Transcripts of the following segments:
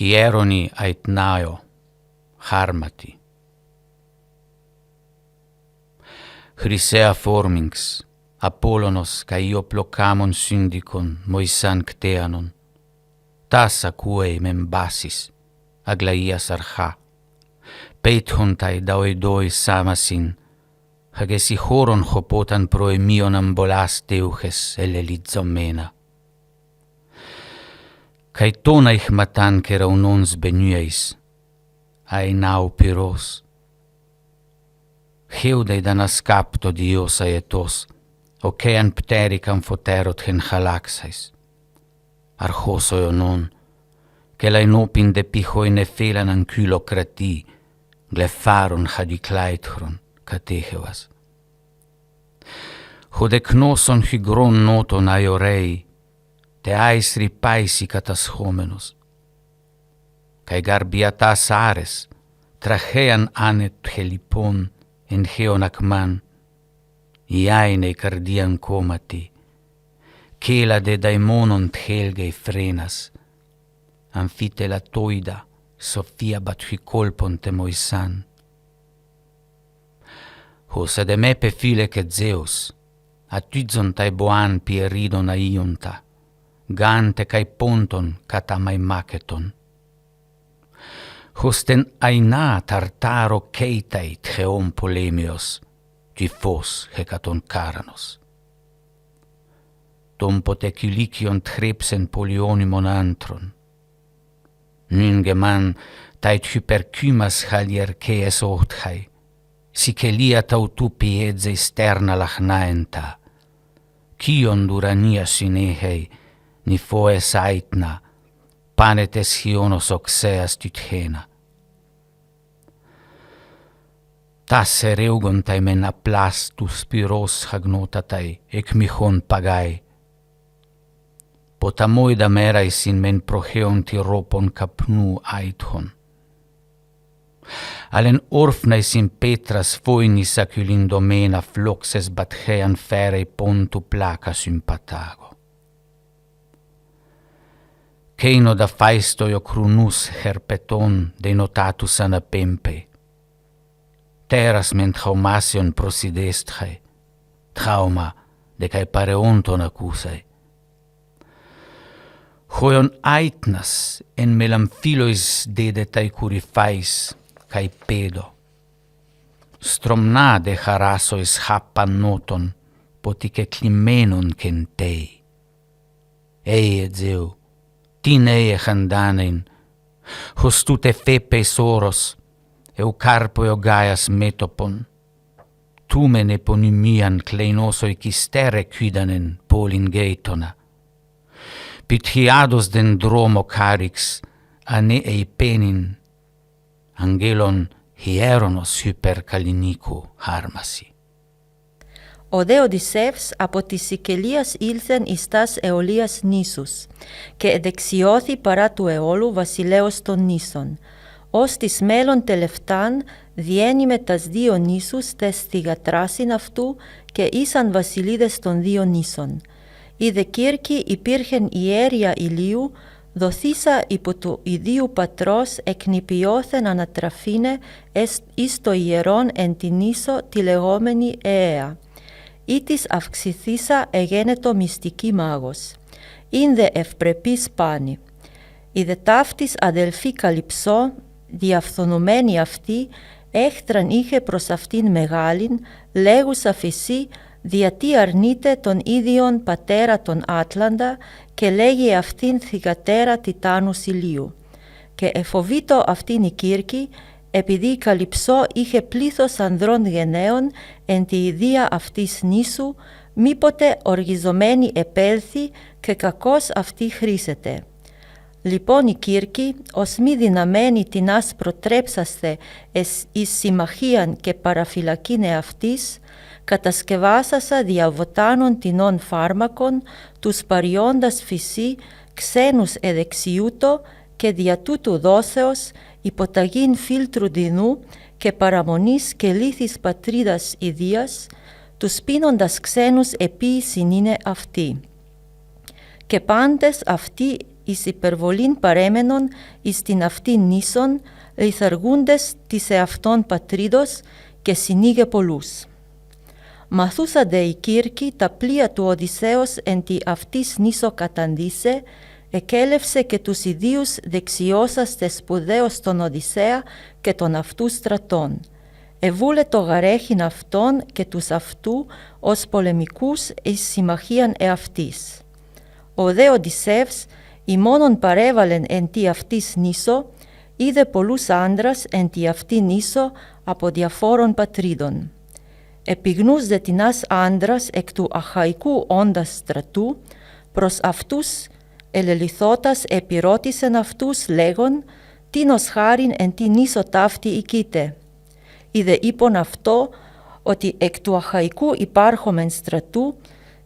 Χιέρονι αιτνάιο, χάρματι. Χρυσαία φόρμιγξ, Απόλλωνος καΐο πλοκάμων σύνδικον, Μωυσάν κτέανον. Τας ακούει μεν μπάσις, αγλαΐας αρχά. Πέιτχονται δαοειδόη σάμασιν, χαγες χώρον χοπόταν προεμίον αμπολάς τέουχες ελελιτζωμένα. Καί τόνα ηχματάν και ραουνόνς μπενιέης, αενάου πυρός. Χέουδαι δανασκάπτο διός αετός, οκέαν πτέρικαν φωτέρot χεν χαλάξαις. Αρχός ο Ιωνών, και λαϊνόπιν δε πίχοι νεφέλαναν κυλοκρατή, γλεφάρον χαδικλάιτχρον κατέχευας. Χοδεκνώσον χυγρών νότων αιωρέοι, τε άισρι πάισι κατασχόμενος. Καί γαρμπιατάς άρες, τραχέαν άνετ χελιπών, εν χέον ακμάν, ιάινε η καρδίαν κόμματι, κέλαδε δαιμόνον τχέλγε φρένας, αμφίτελα τόιδα, σοφία μπατχικόλπον τε Μωυσάν. Χωσα δε με πεφίλε και Ζέος, ατουίζον τα εμποάν πιερίδον αΐοντα, γάντε καί πόντον κατά μαϊμάκετον. Χωστεν αινά ταρτάρο κέιταί τχεόν πολέμιος, τι φως χεκατον κάρανος. Τον ποτε κυλίκιον τρέψεν πολιόνιμον άντρον. Νυν γεμάν τάιτ hyperkymας χαλιερκέες ότχαι, σικελία ταουτού πιέτζε στέρνα λαχνάεντα, κίον δουρανία συνέχει, νυφόες άιτνα, πάνετες χιόνος οξέας τυτχένα. Τας ερέουγονται μεν απλάς του σπυρός χαγνόταται, εκμυχών παγάι. Ποταμόιδα μέραισιν μεν προχέων τυρόπων καπνού άιτχων. Αλεν όρφναισιν πέτρας φόινης ακυλινδομένα φλόξες μπατχέαν φέρει πόντου πλάκα συμπατάγω. Κέινο da φάιστο ο κρουνούς χερπετών δενοτάτους αναπέμπε. Τέρας μεν τραυμάσιον προσιδέστχαι, τραύμα δε καί παρεόντον ακούσαι. Χοιον άιτνας εν μελαμφίλοις δέδεται κουρυφάις καί πέδο. Στρομνά δε χαράσοις χάπαν νότον, ποτι και κλειμένον κεν τέι. Ζεου, την χαντάνεν, χως τούτε φέπες όρος, ο κάρπο ο γάιας μέτωπον, τούμεν επωνυμίαν κλeinόσο οικιστέρε κύδανεν πόλην γέιτονα. Πιτχιάδος den δρόμο κάρυξ, ανέ εϊπένην, αγγέλων χιέρονος hyperκαλινίκου χάρμαση. Ο δε Οδυσσεύς από της Σικελίας ήλθεν εις τας Αιωλίας νήσους και εδεξιώθη παρά του Αιώλου βασιλέως των νήσων. Ως της μέλλον τελευτάν διένει με τας δύο νήσους τες θυγατράσιν αυτού και ήσαν βασιλίδες των δύο νήσων. Η δε Κύρκη υπήρχεν ιέρια ηλίου, δοθήσα υπό του ιδίου πατρός εκνηπιώθεν ανατραφήνε εις το ιερόν εν την νήσο τη λεγόμενη Αία. Ή της αυξηθήσα εγένετο μυστική μάγος. Ειν δε ευπρεπής πάνη. Η δε ταύτης αδελφή Καλυψώ, διαφθονωμένη αυτή, έχτραν είχε προς αυτήν μεγάλην, λέγουσα φυσί, διατί αρνείται τον ίδιον πατέρα τον Άτλαντα και λέγει αυτήν θυγατέρα Τιτάνους ηλίου. Και εφοβήτω αυτήν η Κύρκη, επειδή η Καλυψώ είχε πλήθος ανδρών γενναίων εν τη ιδία αυτής νήσου, μήποτε οργιζομένη επέλθει και κακώς αυτή χρήσεται. Λοιπόν η Κύρκη, ως μη δυναμένη τινάς προτρέψαστε εις συμμαχίαν και παραφυλακήν εαυτής, κατασκευάσασα διαβοτάνων τινών φάρμακων, τους παριώντας φυσί ξένους εδεξιούτο και δια τούτου δόσεως υποταγήν φίλτρου δεινού και παραμονής και λύθης πατρίδας ιδίας, τους πίνοντας ξένους επίησιν είναι αυτοί. Και πάντες αυτοί εις υπερβολήν παρέμενον εις την αυτήν νήσον, λιθαργούντες της εαυτών πατρίδος και συνήγε πολλούς. Μαθούσαντε οι Κύρκοι τα πλοία του Οδυσσέως εν τη αυτής νήσο καταντήσε, εκέλευσε και τους ιδίους δεξιώσαστε σπουδαίως τον Οδυσσέα και των αυτού στρατών. Εβούλε το γαρέχην αυτών και τους αυτού ως πολεμικούς εις συμμαχίαν εαυτής. Ο δε Οδυσσεύς ημώνων παρέβαλεν εν τη αυτής νήσο, είδε πολλούς άντρας εν τη αυτή νήσο από διαφόρων πατρίδων. Επιγνούς δε τινάς άντρας εκ του αχαϊκού όντας στρατού, προς αυτούς ελελιθώτας επιρώτησεν αυτούς λέγον, τίνος χάριν εν τη νήσο ταύτη οικείτε. Είδε είπον αυτό ότι εκ του αχαϊκού υπάρχομεν στρατού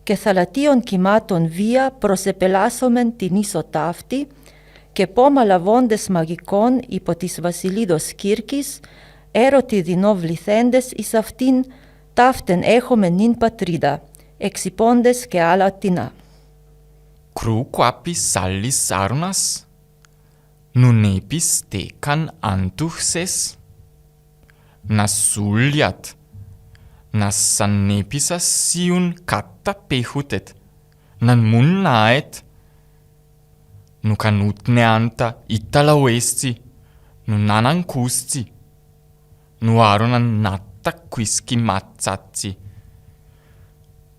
και θαλατίων κυμάτων βία προσεπελάσσομεν την ίσο ταύτη και πόμα λαβώντες μαγικών υπό της βασιλίδος Κύρκης, έρωτη δεινόβληθέντες εις αυτήν, ταύτεν έχομεν νυν πατρίδα, εξυπώντες και άλλα τινά. Κρού κουάπης άλλης άρουνας, νουνέπης τέκαν αντούχσες, να σούλιατ, να σανέπισας σιούν κατά πέχουτετ, να μουνάετ, νου κανούτνε άντα ιταλαουέστσι, νου νάναν κούστσι, νου άρωναν νάτα κουίσκι ματσάτσι,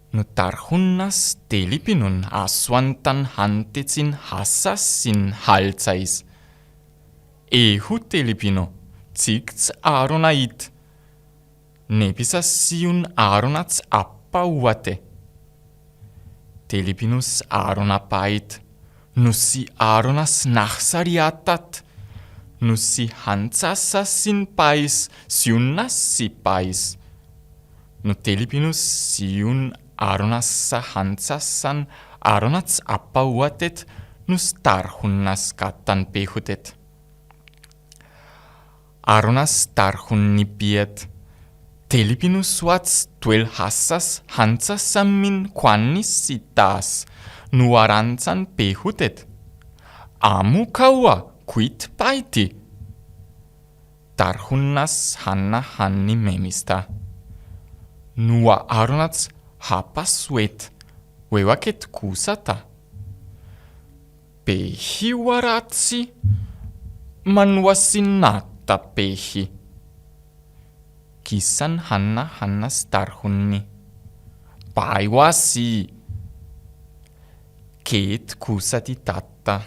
νου τάρχουνας τέλειπινον ασουανταν χάντετσιν χάσασιν χάλτσαϊς. Έχου τέλειπινο, τσίκτς άρωναίτ, νέπισας σιούν άρωνατς απαουάτε. Τέλειπινος άρωναπάιτ, νουσι άρωνας ναχσαριάτατ, νουσι χάντσασασιν πάις, σιούνασι πάις. Νου τέλειπινος σιούν άρωνασα χάντσασαν άρωνατς απαουάτετ, νους τάρχουνας καταν πέχουτετ. Άρωνας τάρχουν νηπιέτ, τέλειπινους σουάτς τουέλ χάσας χάντσασαμιν κουάννης σιτάς, νου αράντσαν πέχουτετ. Άμου καουά, κουίτ πάιτι. Τάρχουνας χάννα χάννη μέμιστα. Νουα άρωνατς χάπασουέτ, βεβακετ κούσατα. Πέχει βαράτσι, μανουασινάτ. Τα πέχει. Κίσαν χάννα στάρχουνι. Πάει βάσι. Κέτ κούσατη τάτα.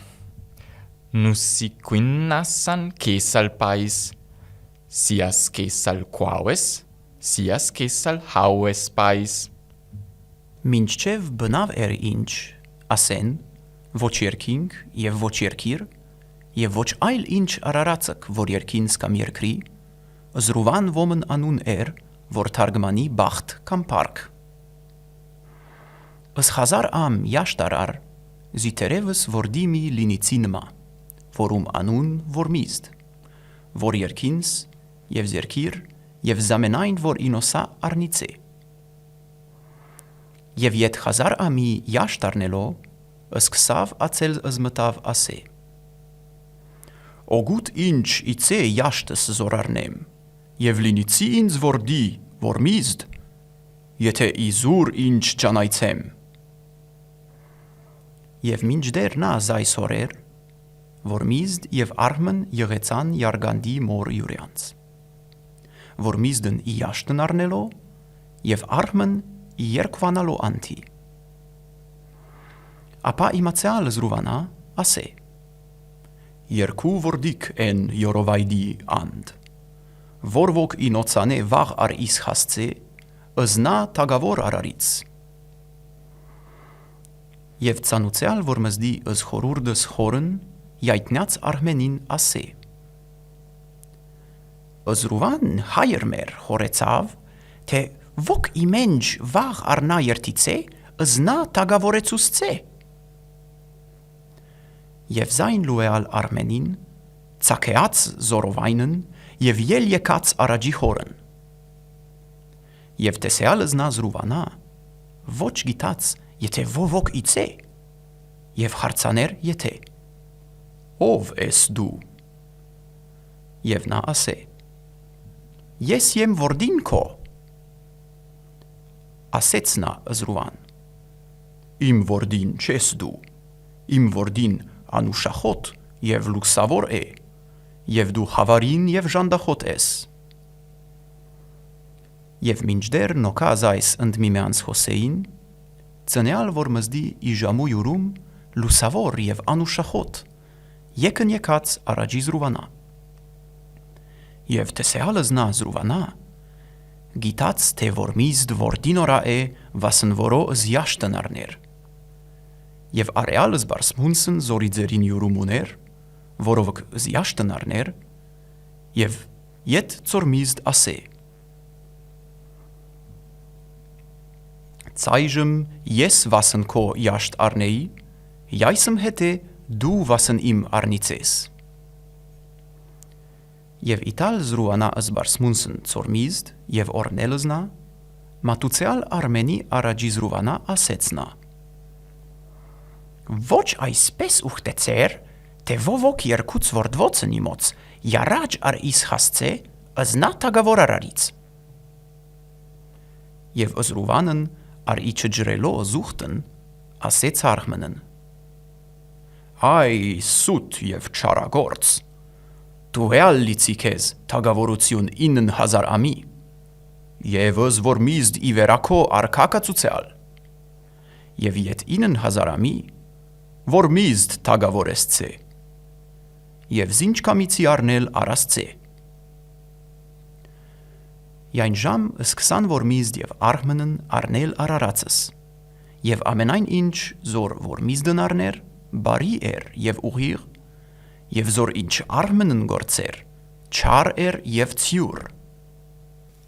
Νουσι κουίννασαν κέσαλ πάις. Σιας κέσαλ κουάουες, σιας κέσαλ χάουες πάις. Մինչև բնավ էր ինչ, ասեն, ոչ երկինք և ոչ երկիր, և ոչ այլ ինչ արարածըք, որ երկինս կամ երկրի, զրուվան ոմն անուն էր, որ թարգմանի բախտ կամ պարկ։ Ըս խազար ամ յաշտարար, զիթերևս որ դիմի լինիցի նմա, որում անուն որ միզդ, որ երկինս և զերքիր և զամենայն որ ինոսա արնիցե։ Եվ ետ խազար ամի յաշտարնելո, ըսկսավ ացել ըզմտավ ասե։ Օգուտ ինչ իցե յաշտս զորարնեմ, և լինիցի ինձ որ դի, որ միզդ, եթե իզուր ինչ ճանայցեմ։ Եվ մինչդեռ նա զայսորեր, որ միզդ և արմն եղեցան յարգանդի մոր յուրյանց, որ միզդն յաշտն արնելո, և արմն երկվանալո անթի։ Ապա իմացեալ զրուվանա, ասե, երկու որդիք են յորովայդի անդ, որ ոք ինոցանե վաղ ար իս հասցե, ըզնա տագավոր արարից։ Եվ ծանուցյալ որ մզդի ըզ խորուրդս խորն, յայտնյաց արմենին ասե։ Ըզրուվան հայր մեր խորեցավ, թե ոք իմենջ վաղ արնա երտիցե, ըզնա տագավորեցուսցե։ Եվ զայն լուեալ արմենին, ծակեած զորովայնն և ել եկած արաջի խորն։ Եվ տեսեալ ըզնա զրուվանա, ոչ գիտած, եթե ոք իցե, և խարցաներ եթե, ov es du? Jevna ase. Jes jem vordinko. Asecna zruvan. Im vordin čes du. Im vordin anushachot jev luxavor jev du havarin jev jandachot es. Jev minjder no kazais and mimeans Hosein, Țăneal vor măzdi i jamuiurum lusavor jev anushachot, jeken jekac aragi zruvana. Jev teseal zna zruvana, gitac te vormizd vordinora vasen voro zjašten arner. Jev areal zbarsmunsen zoridzerin jurumuner, vorovk zjašten arner, jev jet zormizd ase. Cajžem jes vasen ko jašt arnei, jajsem hete du vasen im arnices. Jev ital zruana zbarsmunsen zormizd, jev ornelzna, matuceal armeni aragi zruvana asecna. Voč ai spes uhtecer, te vovok jerkuc vordvocen imoc, jaraj ar ishasce, zna tagavor araric. Jev zruvanen ar ichejrelo zuchten, asec armenen. Ai sut jev charagorts, tu reallicikez tagavoruciun innen hazar ami. Jevăz vormizd iverako ar kakacuceal. Jeviet innen hazar ami, vormizd tagavoresce. Jev zinčkamici arnel arasce. Jain jam sksan vormizd jev armenen arnel araraces. Jev amenain inch zor vormizden arner, bari jev uhir, jev zor inch armenen gorcer, char jev ciur.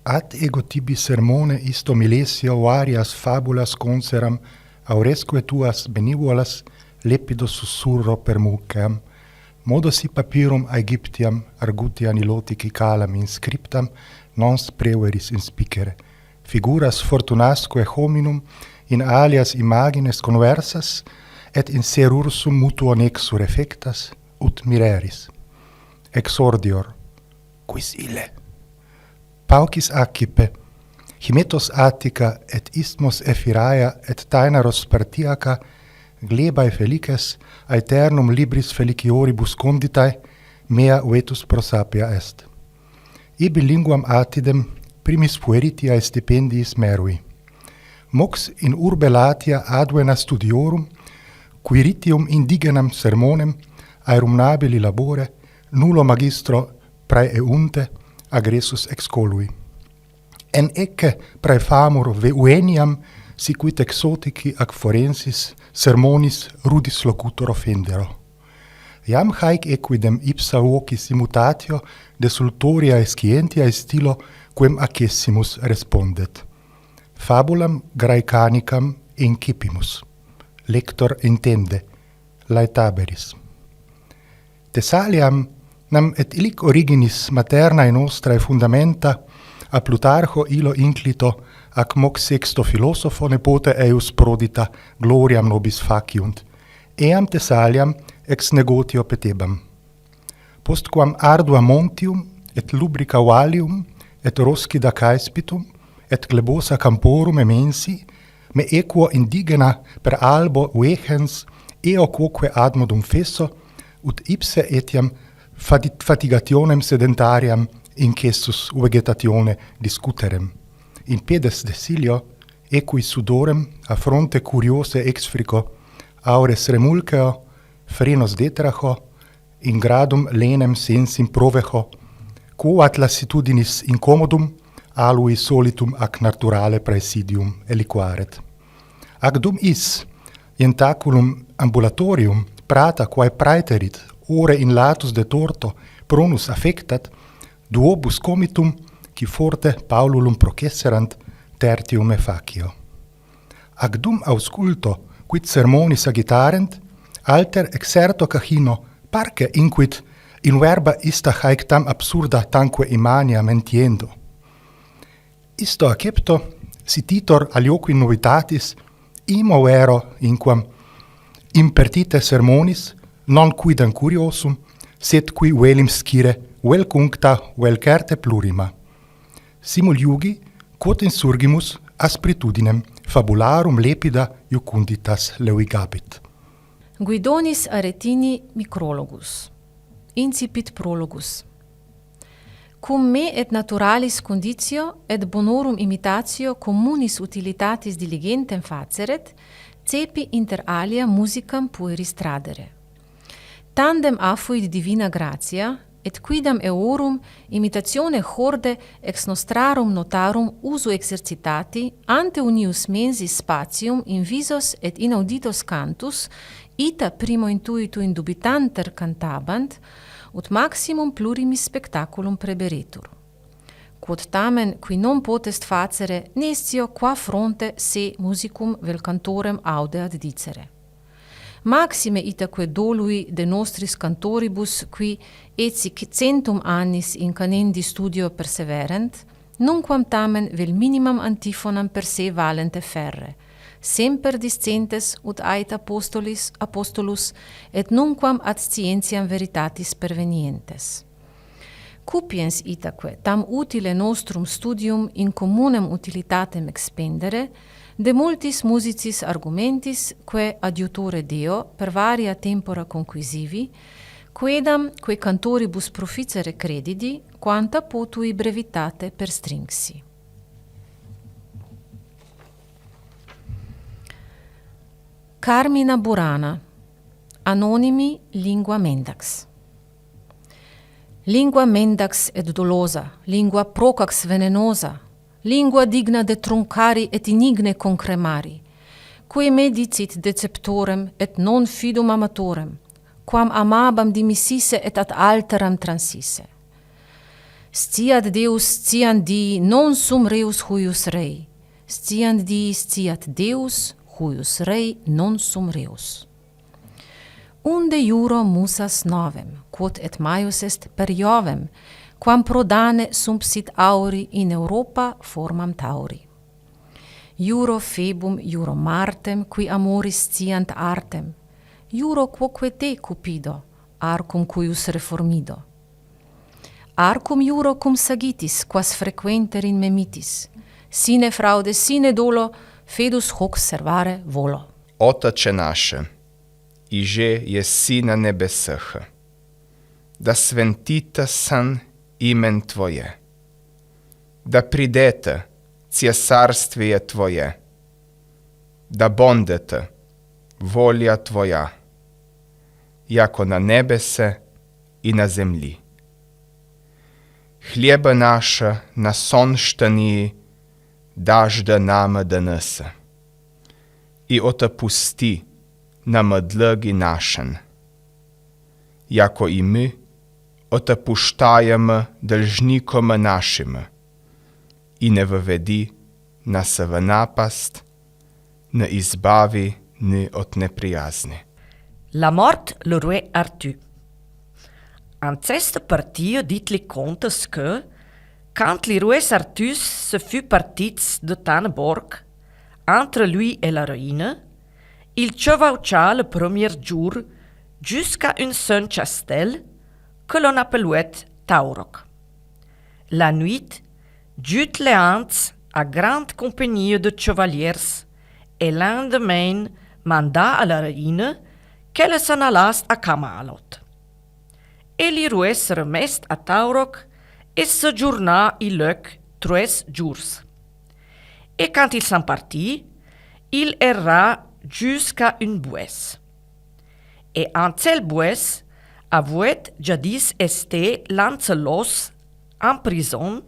Ad ego tibi sermone isto milesio varias fabulas conseram, auresque tuas benivolas lepido sussurro per mucam, modos papirum Aegyptiam argutiam ilotici calam inscriptam nons preveris inspicere, figuras fortunasque hominum in alias imagines conversas, et in serursum mutuo nexur effectas, ut mireris. Exordior, quis ille? Paucis accipe, Himetos Attica et isthmos Ephiraia et Tainaros Spartiaca, glebae felices, aeternum libris felicioribus conditae, mea vetus prosapia est. Ibi linguam Atidem primis pueritiae stipendiis merui. Mox in urbe Latia advena studiorum, quiritium indigenam sermonem, aerum nabili labore, nullo magistro praeunte, agressus excolui. En ecce praefamur veueniam sicuit exotici ac forensis sermonis rudis locutor offendero. Iam haec equidem ipsa vocis immutatio desultoria escientia stilo quem accessimus respondet. Fabulam Graecanicam incipimus. Lector intende, laetaberis. Thessaliam nam et illic originis maternae nostrae fundamenta a Plutarcho ilo inclito ac mox sexto philosopho nepote eius prodita gloriam nobis faciunt, eam Thessaliam ex negotio petebam. Postquam ardua montium, et lubrica valium, et roscida caespitum, et glebosa camporum emensi, me equo indigena per albo vehens, eo quoque admodum fesso, ut ipse etiam fatigationem sedentariam incessus vegetatione discuterem. In pedes desilio, equi sudorem a fronte curiose exfrico, aures remulceo, frenos detracho, in gradum lenem sensim provecho, quoat lassitudinis incommodum, alui solitum ac naturale praesidium eliquaret. Ac dum is, ientaculum ambulatorium, prata quae praeterit, ore in latus de torto, pronus affectat, duobus comitum, qui forte Paululum processerant, tertium effacio. Ac dum ausculto, quid sermonis agitarent, alter exerto cachino, parce inquit in verba ista haec tam absurda tanque imania mentiendo. Isto accepto, sititor alioqui novitatis, imo vero inquam impertite sermonis, non quidam curiosum, sed qui velim scire vel cuncta vel certe plurima. Simul iugi, quod insurgimus aspritudinem fabularum lepida iucunditas leuigabit. Guidonis Aretini micrologus. Incipit prologus. Cum me et naturalis conditio et bonorum imitatio communis utilitatis diligentem faceret, cepi inter alia musicam pueris tradere. Tandem afuit divina gratia, et quidam eorum imitatione horde ex nostrarum notarum usu exercitati ante unius mensis spatium in visos et inauditos cantus, ita primo intuitu indubitanter cantabant, ut maximum plurimis spectaculum preberetur. Quod tamen, qui non potest facere, nescio qua fronte se musicum vel cantorem audeat dicere. Maxime itaque dolui de nostris cantoribus, qui etic 100 annis in canendi studio perseverent, nunquam tamen vel minimum antiphonam per se valente ferre, semper discentes ut ait apostolus et nunquam ad scientiam veritatis pervenientes. Cupiens itaque tam utile nostrum studium in communem utilitatem expendere, de multis musicis argumentis, quae adiutore Deo per varia tempora conquisivi, quedam quae cantoribus proficere credidi, quanta potui brevitate perstringsi. Carmina Burana, anonimi lingua mendax. Lingua mendax et dolosa, lingua procax venenosa, lingua digna de truncari et inigne concremari, qui me dicit deceptorem et non fidum amatorem, quam amabam dimississe et ad alteram transisse. Sciat Deus, sciant dii, non sum reus huius rei, sciant dii, sciat Deus, huius rei non sum reus. Unde iuro musas novem, quod et maius est per Iovem, quam prodane sumpsit auri in Europa formam tauri. Iuro Febum, iuro Martem, qui amoris sciant artem, iuro quoque te Cupido, arcum cuius reformido. Arcum iuro cum sagitis, quas frequenter in memitis, sine fraude, sine dolo, fedus hoc servare volo. Otače naše, iže je si na nebesah, da sventita san imen Tvoje, da pridete cesarstwie Tvoje, da bondete volja Tvoja, jako na nebese i na zemlji. Hljeba naša na sonštaniji daš da nama danes i otapusti na madlagi našen, jako i mi otapuštajamo dlžnikoma našima i ne vvedi nas v napast, ne izbavi ni od neprijazni. La mort le roi Arthur. En cette partie dit les contes que, quand les rois Arthur se fut partis de Tanneborg, entre lui et la reine, il chevaucha le premier jour jusqu'à une seule chastel que l'on appelait Taurog. La nuit, Jules Léantz à grande compagnie de chevaliers et lendemain manda à la reine qu'elle s'en allasse à Camalot. Et les rois se remest à Taurog et séjourna y lec 3 jours. Et quand ils sont partis, il erra jusqu'à une bouesse. Et en telle bouesse avait jadis esté Lancelot en prison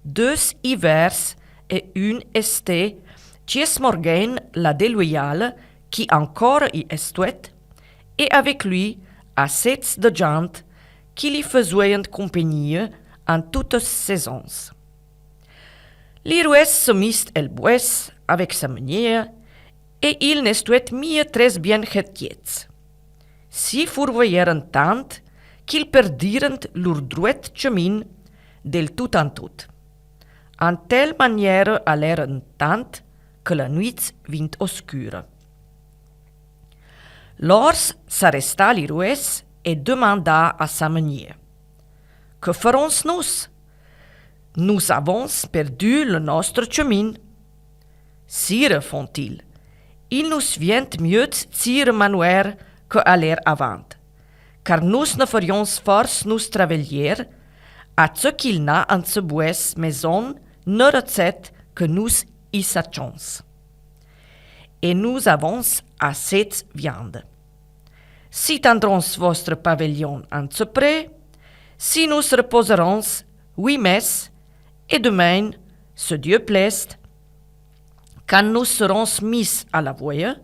2 hivers et une esté Morgan la déloyale qui encore y estuet, et avec lui assez de gens qui lui faisaient compagnie en toutes saisons. Les rois se mist el bouesse avec sa manière, et il n'estuet mieux très bien chetiets. Si fourvoyèrent tant qu'ils perdirent leur droit chemin del tout en tout. En telle manière allèrent tant que la nuit vint oscure. Lors s'arresta l'Irouès et demanda à sa meunière: Que ferons-nous? Nous avons perdu le notre chemin. Sire, font-ils, il nous vient mieux de tirer manoir que aller avant, car nous ne ferions force nous travailler à ce qu'il n'a en ce bois maison ne recette que nous y sachons. Et nous avons assez de viande. Si tendrons votre pavillon en ce près, si nous reposerons 8 messes, et demain, ce Dieu plaise, quand nous serons mis à la voie,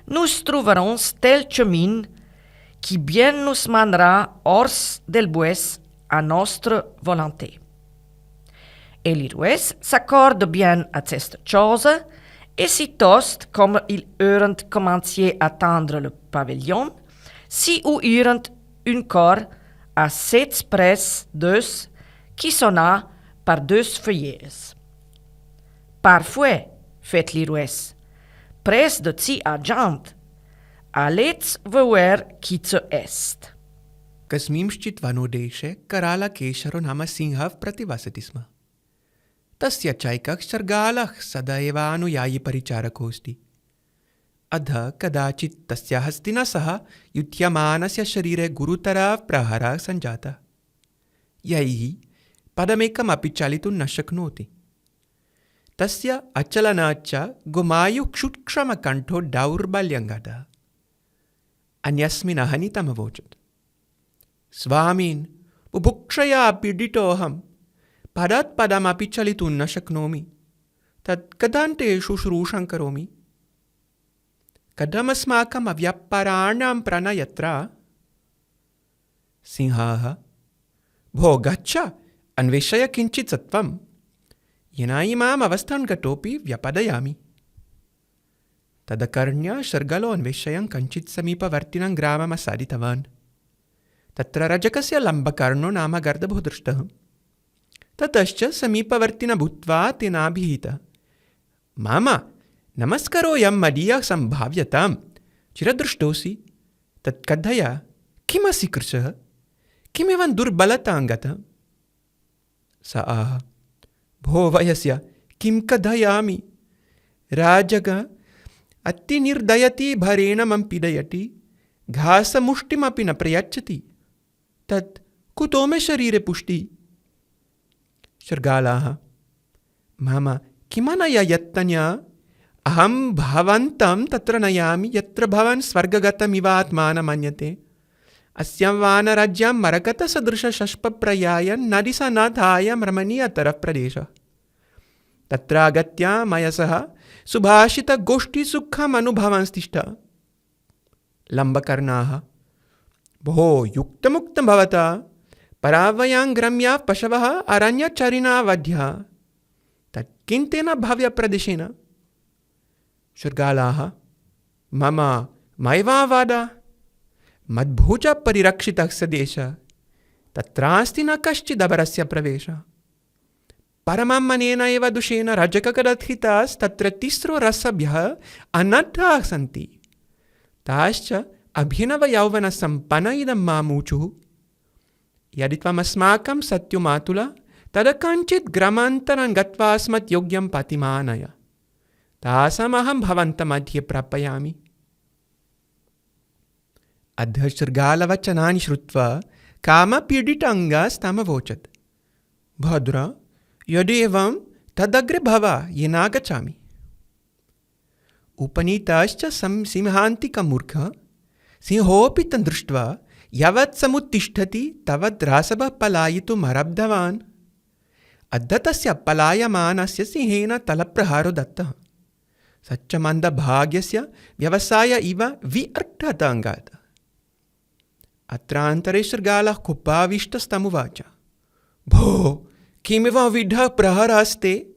nous trouverons tel chemin qui bien nous mènera hors del bois à notre volonté. Et l'Irouès s'accorde bien à cette chose, et sitôt, comme ils eurent commencé à tendre le pavillon, si ou eurent un corps à 7 près d'eux qui sonna par 2 feuillets. Parfois, fait l'Irouès, près de si agent, allez voir qui ce est. कस्मिंश्चित् वनोदेशे करालकेशरो नाम सिंहः प्रतिवसति स्म। तस्य चैकः शर्गालः सदा एवानुयायी परिचारकोऽस्ति। अधः कदाचित् तस्य हस्तिना सह युध्यमानस्य शरीरे गुरुतरः प्रहारः सञ्जातः। यैः पदमेकमपि चलितुं न शक्नोति। तस्य अचलनाच्च गुमायुक्षुक्षमकण्ठो दौर्बल्यङ्गतः। अन्यस्मिन् अहनितमवोचत्: स्वामीन्, बुभुक्षया पीडितोऽहं, पदात् पदमपि चलितुं न शक्नोमि। तत् कदान्ते शुश्रूषां करोमि? कथमस्माकम् अव्यापाराणां प्रणयत्र? सिंहः: भो गच्छ, अन्वेषय किञ्चित् सत्त्वं, येन इमाम् अवस्थां गतोऽपि व्यपदयामि। तदकर्ण्य शर्गलो अन्वेषयं कञ्चित् समीपवर्तिनं ग्राममसादितवान्। तत्र रजकस्य लम्बकर्णो नाम गर्दभो दृष्टः। ततश्च समीपवर्तिना भूत्वा तेनाभिहितः: मामा, नमस्करोऽयं मदीयः सम्भाव्यतां, चिरदृष्टोऽसि। तत्कथय, किमसि कृशः? किमेवं दुर्बलताङ्गतः? स आह: भो वयस्य, किं कथयामि? राजग अतिनिर्दयति भरेण मम पीडयति, घासमुष्टिमपि न प्रयच्छति। तत् कुतो मे शरीरे पुष्टिः? शर्गालाः: मामा, किमनया यत्तन्या? अहं भवन्तं तत्र नयामि यत्र भवान् स्वर्गगतमिवात्मानं मन्यते। अस्यां वानराज्यां मरकतसदृशशष्पप्रयाय नदिसनाथाय रमणीयतरः प्रदेशः। तत्रागत्य मया सह सुभाषितगोष्ठीसुखमनुभवांस्तिष्ठ। लम्बकर्णाः: भो, युक्तमुक्तं भवता। परावयां ग्राम्याः पशवः अरण्यचरिणा वध्यः। तत् किं तेन भव्यप्रदेशेन? शृगालाः: मम मैवावाद। मद्भुज परिरक्षितः स देशः। तत्रास्ति न कश्चिदपरस्य प्रवेशः। परममनेन एव दुषेण रजककदथितास्तत्र 3 रसभ्यः अनर्थाः सन्ति। ताश्च अभिनवयौवनसम्पन्न इदं मामूचुः। यदि त्वमस्माकं सत्युमातुल, तदा कञ्चित् ग्रामान्तरं गत्वा अस्मद्योग्यं पतिमानय। तासामहं भवन्तमध्ये प्रापयामि। अद्य शृगालवचनानि श्रुत्वा कामपीडिताङ्गस्तमवोचत्: भद्र, यदि एवं तदग्रे भव, येनागच्छामि। उपनीतश्च सिंहान्तिकमूर्खः सिंहोऽपि तं दृष्ट्वा यावत् समुत्तिष्ठति तावत् रासवः पलायितुमरब्धवान्। अद्य तस्य पलायमानस्य सिंहेन तलप्रहारो दत्तः। स च मन्दभाग्यस्य व्यवसाय इव विअर्थताङ्गात्। अत्रान्तरे शृगालः कुपाविष्टस्तमुवाच: भो, किमिव विधः प्रहरास्ते?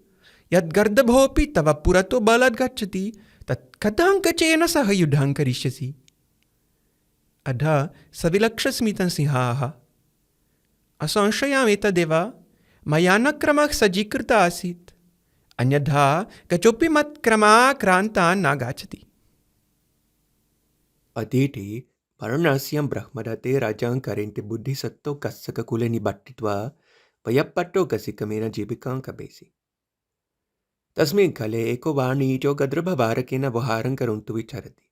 यद्गर्दभोऽपि तव पुरतो बलात् गच्छति, तत् कथाङ्कचेन सह युद्धं करिष्यसि? अधः सविलक्षस्मितं सिंहः: असंशयमेतदेव, मया न क्रमः सज्जीकृतः आसीत्, अन्यथा कचोपि मत्क्रमाक्रान्तान् न गच्छति। अतीते वाराणस्यां ब्रह्मदत्ते राजां करन्ति बुद्धिसत्तो कस्सककुले निबट्टित्वा वयप्पट्टोकसिकमेन जीविकां कपेसि। तस्मिन् काले एको वाणिजो गद्रभबारकेन व्यवहारं करोन्तु विचरति।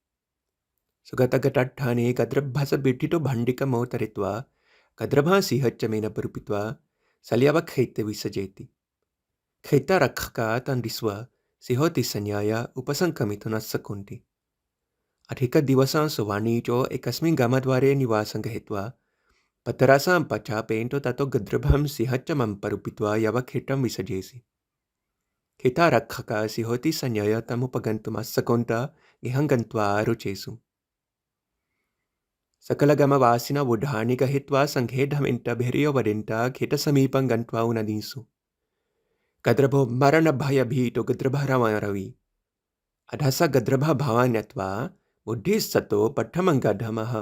सुगतगतट्ठाने गद्रभसबिड्ढितो भण्डिकमवतरित्वा गद्रभा सिंहच्चमेन परूपित्वा सल्यावखैत्य विसर्जयति। खैत्तारक्षका तन्दिस्वा सिंहोतिसंज्ञाय उपसङ्क्रमितुं न शक्नुवन्ति। अधिकदिवसांसु वाणिजो एकस्मिन् ग्रामद्वारे निवासं गृहीत्वा पतरासां पचापेन्तो ततो गद्रभं सिंहच्चमं परूपित्वा यवखेटं विसर्जयसि। खैत्तारक्षकः सिंहोतिसंज्ञाय तमुपगन्तुम् अशक्नुवन्तः गृहं गत्वा रुचेषु। सकलग्रामवासिनः वुढानि गृहीत्वा सङ्घेढमिन्तभिर्यवदन्तः खेटसमीपं गत्वा उनदीषु। गद्रभो मरणभयभीतो गद्रभरमरवि। अधः स गद्रभः भावान् ञात्वा बुद्धिसत्तो पट्टमङ्गधमः।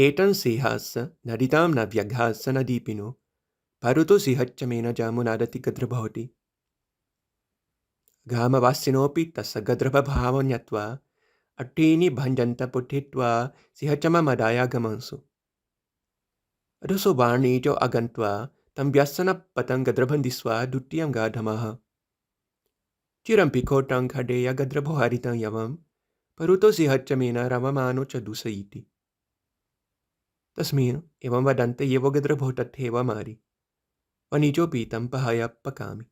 एतं सिंहस्य नदितां न व्यघास्य न दीपिनो भरुतो सिंहच्चमेन जामुनादति गद्रभवति। ग्रामवासिनोऽपि तस्य गद्रभभावं ज्ञात्वा अट्टीनि भञ्जन्तः पुटित्वा सिंहच्चममदाय गमंसु। अधुसो वाणिजो अगन्त्वा तं व्यसनपतं गद्रभं दिस्वा द्वितीयं गाढमः। चिरं पिखोटं खडेय गद्रभो हरितं यवं परुतो सिंहच्चमेन रममानो च दूषयति। तस्मिन् एवं वदन्ते एव गद्रभो तथैव मारि वणिजोऽपि तं पहायपकामि।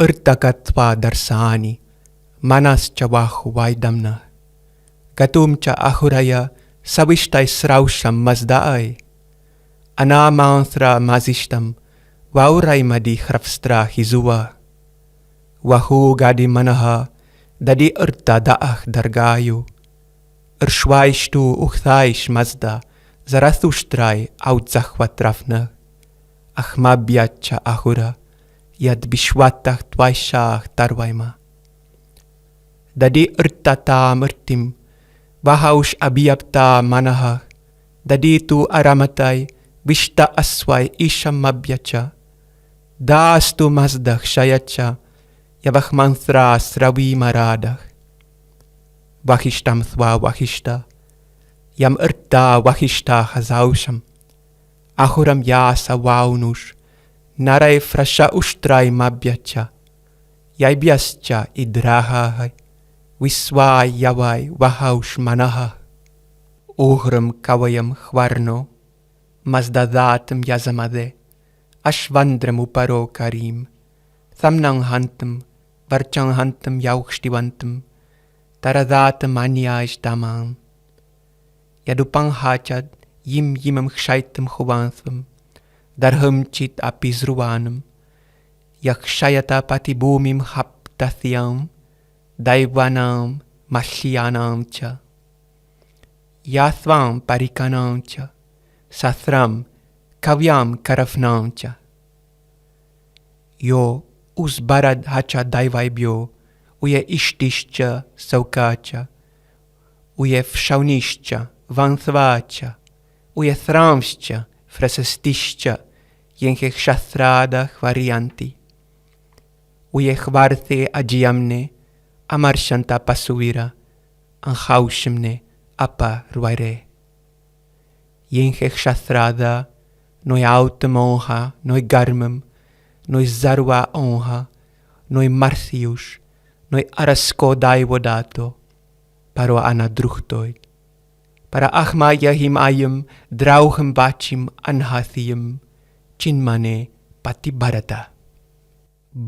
Urtakatva darsani manascha vaidamna gatum cha ahuraya savishtai srausham mazdai anamanthra mazishtam vaurai madi hrafstra hizua wahu gadi manaha dadi urta daach dargayu urshwaishtu uchthaish mazda zarathushtrai autzachvatrafna achmabyacha ahura yad bishwatach twaishach tarwaima. Dadi urtata murtim vahaush abiyapta manaha dadi tu aramatai vishta aswai isham mabyacha daastu mazdach shayacha yavach manthra sravi maradach vahishtam thwa vahishta yam urta vahishta hazausham ahuram yasa vaunush narai frasha ushtrai mabyacha yaibyascha idrahai viswai yavai vahaush manaha ohram kavayam khvarno mazdadatam yazamade ashvandram uparo karim thamnang hantam varchang hantam yaukhstivantam taradatam anyashtamam yadupang hachad yim yimam kshaitam khuvantham darham chit apizruvanam yakshayata patibhumim haptathyam daivanam mashyanam cha yathvam parikanam cha sathram kavyam karafnam cha yo usbarad hacha daivaibyo uye ishtishcha saukacha uye fshaunishcha vanthvacha uye thramscha frasastischa yenke kshastrada varianti uye khvarte ajyamne amarshanta pasuvira anhaushimne apa ruaire yenke kshastrada noi automonha noi garmam noi zarwa onha noi marthius noi arasko daivodato paro anadruchtoi para achma yahim ayam drauchem bachim anhathiyam chinmane patibharata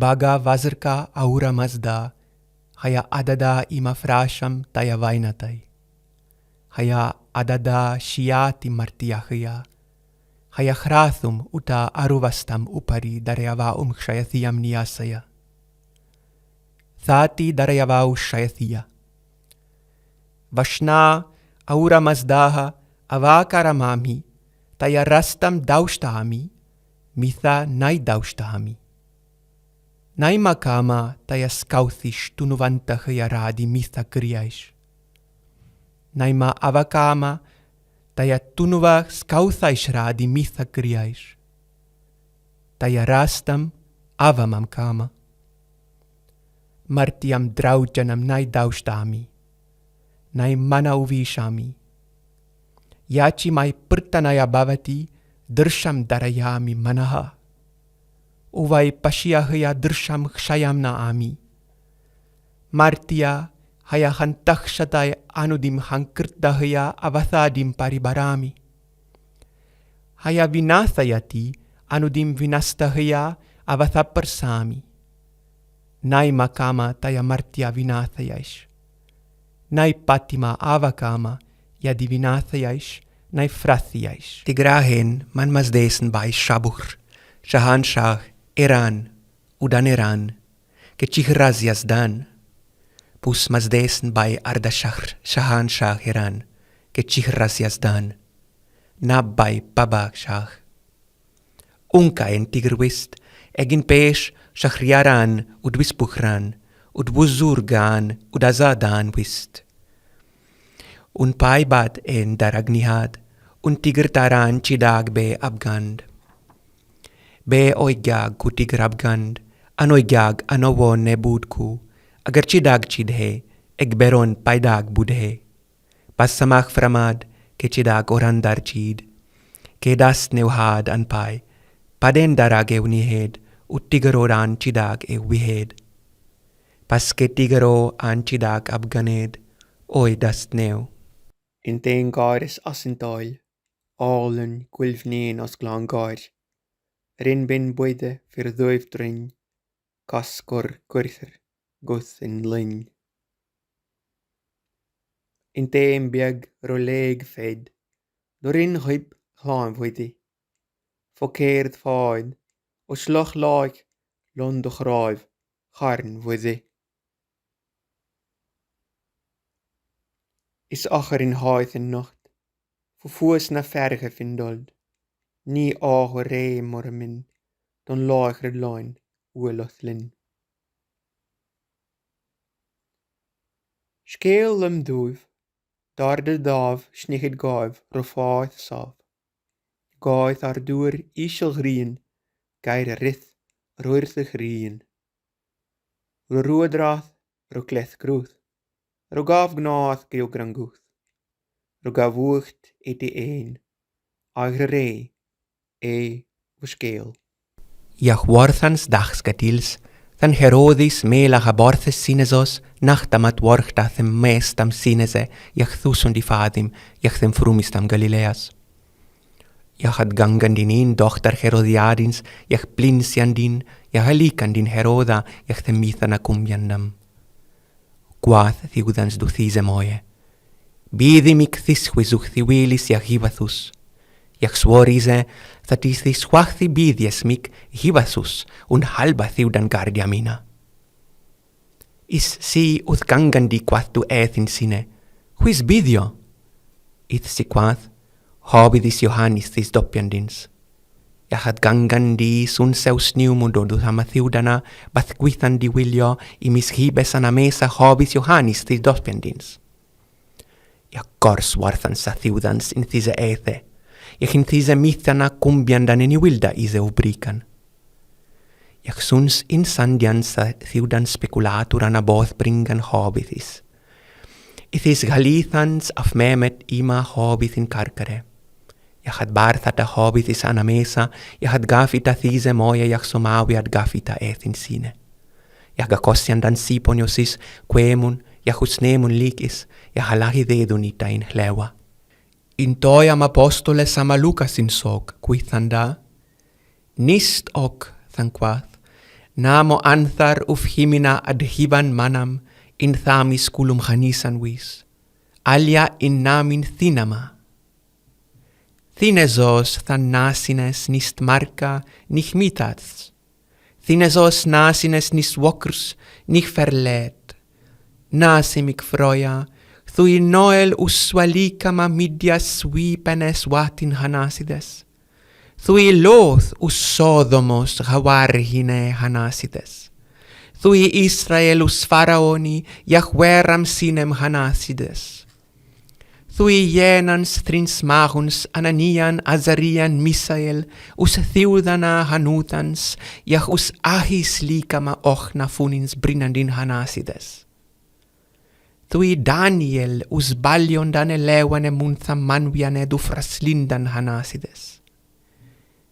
baga vazrka aura mazda haya adada ima frasham taya vainatai haya adada shiati martiyahya haya khrathum uta aruvastam upari daryava kshayatiyam niyasaya thati daryava ushayatiya vashna aura mazdaha avakaramami taya rastam daushtami mitha nai daushtami nai makama taya skauthish tunuvantahya radi mitha kriyaish nai ma avakama taya tunuva skauthaish radi mitha kriyaish taya rastam avamam kama martiam draujanam nai daushtami nai mana uvi shami. Yachi mai pertanaya bhavati dirsham darayami manaha. Uvai pashiahaya dirsham kshayamna ami. Martia haya hantakshatai anudim hankirtahaya avathadim paribarami. Haya vinathayati anudim vinastahaya avathaparsami. Nai makama taya martia vinathayaish. Nai patima avakama yadi vinathayaish nai frathayaish. Tigrahen man masdesen bei Shabuch, Shahan Shah, Iran, udan Iran, Kechichraz Yazdan. Pus masdesen bei Ardashah, Shahan Shah Iran, Kechichraz Yazdan. Nab bei Babak Shah. Unka en tigerwist, egin pesh Shachriaran ud wispuchran, ud wuzurgan ud azadan wist. Un paibad en daragnihad, un tigertaran chidag be abgand. Be oigag ku tiger abgand, anoigag anowon ne budku, agar chidag chidhe, egberon paidag budhe. Passamach framad, ke chidag orandar chid, ke das neuhad an pai, paden darag eunihed, ut tigero an chidag wihed. Paske tigero an chidag abganed, oi das neu. In teen gaires asentáil, álan gwilfnéin as glán gair. Rin bin buide fyr ddwyf drin, casgor gwrthyr, gwth in lyn. In teen biag roleg fed, dorin hyp chlán fwydi. Fokeerd faid, o slach laag, londoch raif, charn fwydi. Is acher in haith en nacht, fuus na verge vindold, ni áge ree mormin, don laagre lain, oeloth lin. Skeel lum doof, daar de daaf snichid gaaf, rofaith saaf. Gaith ar door ishel grien, geir rith, roerthig rien. Roedrath, rokleth groeth. Rogaf gnath geo granguth. Rogaf woegt eti een. Agre ree, verscheel. Jach warthans dachskatils, than Herodis melach aborthes sinesos, nachtamat warchtathem mestam sinese, jach thusundi fadim, jach them frumistam Galileas. Jach had gangandinin dochter Herodiadins, jach plinsiandin, jach alikandin Heroda, jach them mithana cumbiandam. Gwath thiwddans duthise moe. Biddim ic thiswis uch thiwilis jach hibathus. Jach sworise, that is this wachthi bidies mic hibathus, un halba thiwdan gardiamina. Is si uth gangandi quath du ethin sine, huis bidio? Ith si quath, hobidis Johannis this doppiandins. Jach had gangandi sun seus niumundo du hamathiwdana, bath gwithandi wilio, imis hibes anamesa hobis Johannis this doppiandins. Jach gors warthan sa thiwdans in thise ethe, jach in thise mithana cumbiandan in wilda ise ubrican. Jach suns insandian sa thiwdan speculatur anaboth bringan hobithis. Ithis galithans af memet ima hobith in carcere. Jach had barthata hobithis anamesa, jach had gafita thise moia jach somawi had gafita ethin sine. Jach gakosiandan siponiosis quemun, jach usnemun licis, jach alahi dedunita in hlewa. In toiam apostoles ama Lucas in sog, quithanda, nist ok, thanquath, namo anthar uf himina adhiban manam, in thamis culum chanisan vis, alia in namin thinama. Thinesos than nasines nist marca nich mitats, thinesos nasines nist wokers nich verlet, nasimic froia, thui noel uswalicama midias swipenes watin hanasides, thui loth us sodomos hawarhine hanasides, thui Israel us faraoni jahweram sinem hanasides, thui jenans trins mahuns Ananian Azarian Misael us thiwdana hanutans jah us ahis likama ochna funins brinandin hanasides. Thui Daniel us ballion dan elevane muntha manviane du fraslindan hanasides.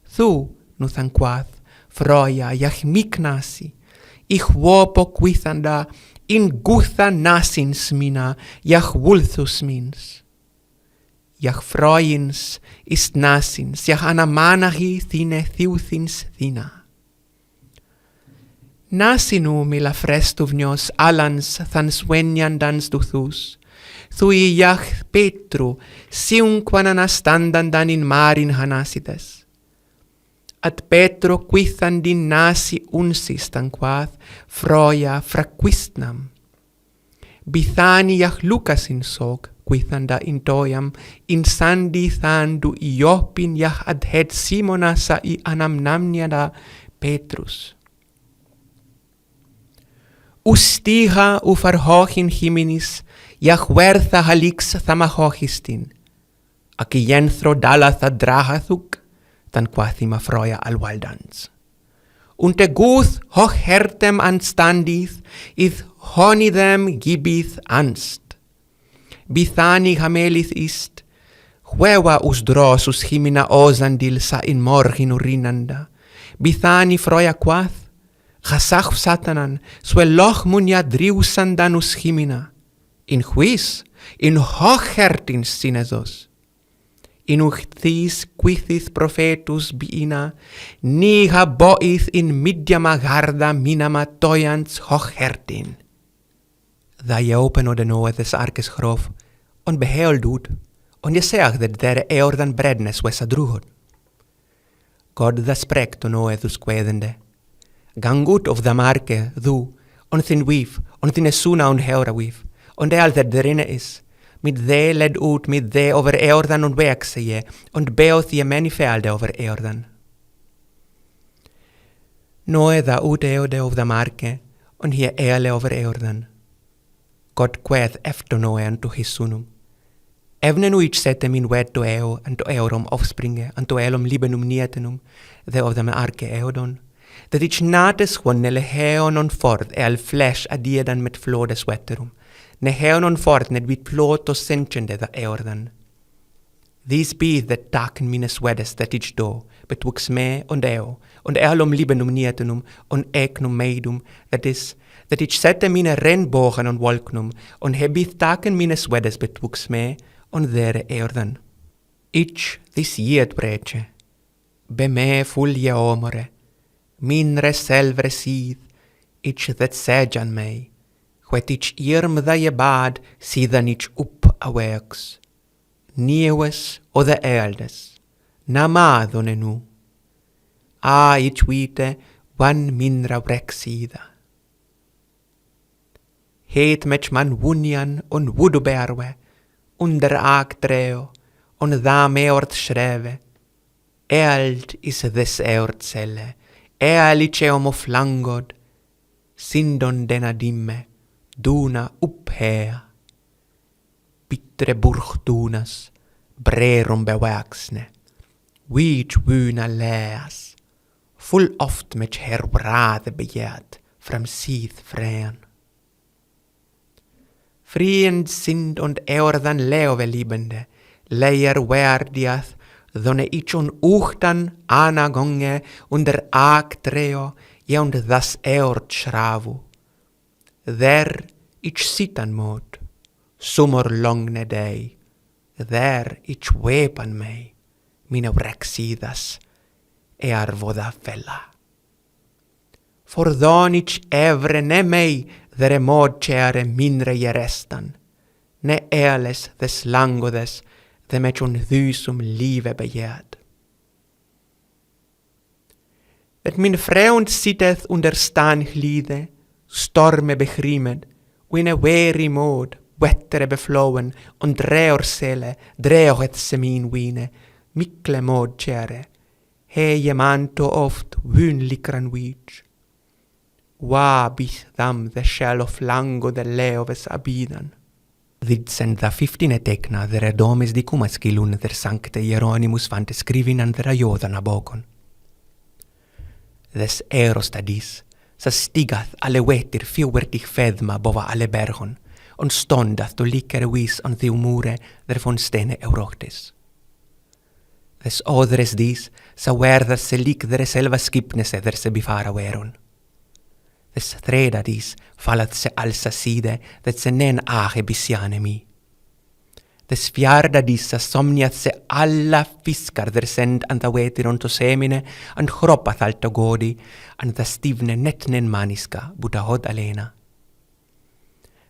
Thu, nuthan quath, froia, jach miknasi, ich wopo quithanda in gutha nasins mina, jach wulthus mins. Jach froins ist nasins, jach anamanahi thine thiuthins thina. Nasinu mila frestuvnios alans than sueniandans duthus, thui jach Petru siunquanan standandan in marin hanasides. At Petro quithandin nasi unsis tanquath froia fraquistnam. Bithani jach Lucas in sog, quithanda in toiam, in sandi thandu Iopin jach adhet Simonasa I anamnamniada Petrus. Ustiha ufarhochin himinis, jach wertha halix thamahochistin. Aki jenthro dalatha drahathuk, tan quathima froia alwaldans. Unte guth hoch hertem anstandith, ith honidem gibith anst. Bithani hamelith ist, hueva us drosus himina osandil sa in morgin urinanda. Bithani froia quath, Chasach satanan, sue loch munia driusandanus himina. In huis, in hochertin sinesos. In uchthis quithith prophetus biina, niha boith in midjama garda minama toyans hochertin. Da je open o de noe des arkes grof, on beheel doet, on je zegt dat der eordan brednes wesa druhod. God da sprekt o noe dus quedende. Gangut of da marke, du, on thin wief, on thin esuna on heura wief, on de al dat derinne is, mit de led ut mit de over eordan on wekse je, on beoth je menifelde over eordan. Noe da ut eode of da marke, on hier eale over eordan. God queth efto noe anto hissunum. Evnen uich sette min wet to eo, anto eorum offspringe, anto elum libenum nietenum, de of da marke eodon. Dat ich nates hon nelle heon on ford al flesh adiedan met flodes wetterum, ne heon on ford net vit ploto sencende da eordan. These be the taken mines wedes that ich do, betwixt me und elum libenum nietenum, und egnum meidum, that ich sette mine renbogen on wolknum, und hebith taken mines wedes betwixt me und there eordan. Ich this jiet brece, be me fulje omore, minre selvre sith, ich that sejan mei, whet ich irm da je bad, sidan ich up awex. Niewes o de eldes, namado nenu. Ich vite, van minra brexida. Het mech man wunian on wuduberwe, under treo, on da meort schreve. Eld is des eort celle, Ealiceum flangod, sindon dena dimme, duna uphea. Bittre burgdunas, brerum bewaxne, wich wuna leas, full oft met herbrade bejet, from seeth frean. Friend sind und eordan leove liebende, leier werdiath, donne ich un uchtan anagonge under treo, je und das eort schravu. There ich sitan mod, summer longne day, there ich wepan mei, mina brexidas, voda fella. For don ich evre ne mei, there mod cere minre jerestan, ne eales des langodes, de mech un thusum live bejet. Et min freund sitteth under stan glide, storme begriemed, wine weary mod, wettere beflowen, und dreorsele, dreohet semin wine, mikle mod cere, he manto oft wun likran wich. Wa bis dam the shell of lango de leoves abidan. Vincent da 15 tekna der domes di kumaskilun der sancte Hieronymus vante scrivinan der Iodana bokon. Des erostadis, sa stigath alle wetir fiubertig fedma bova alle bergon, und ståndat då likarevis an the umure der von stene eurochtes. Des odres dis sa verdas se lik der selva skipnese der se bifara veron. Des treda dis fallat se alsa side det se nen age bisiane mi. Des fjärda dissa somniat se alla fiskar der send anta vetiron to semine an hroppat alto godi an ta stivne netnen maniska buta hod alena.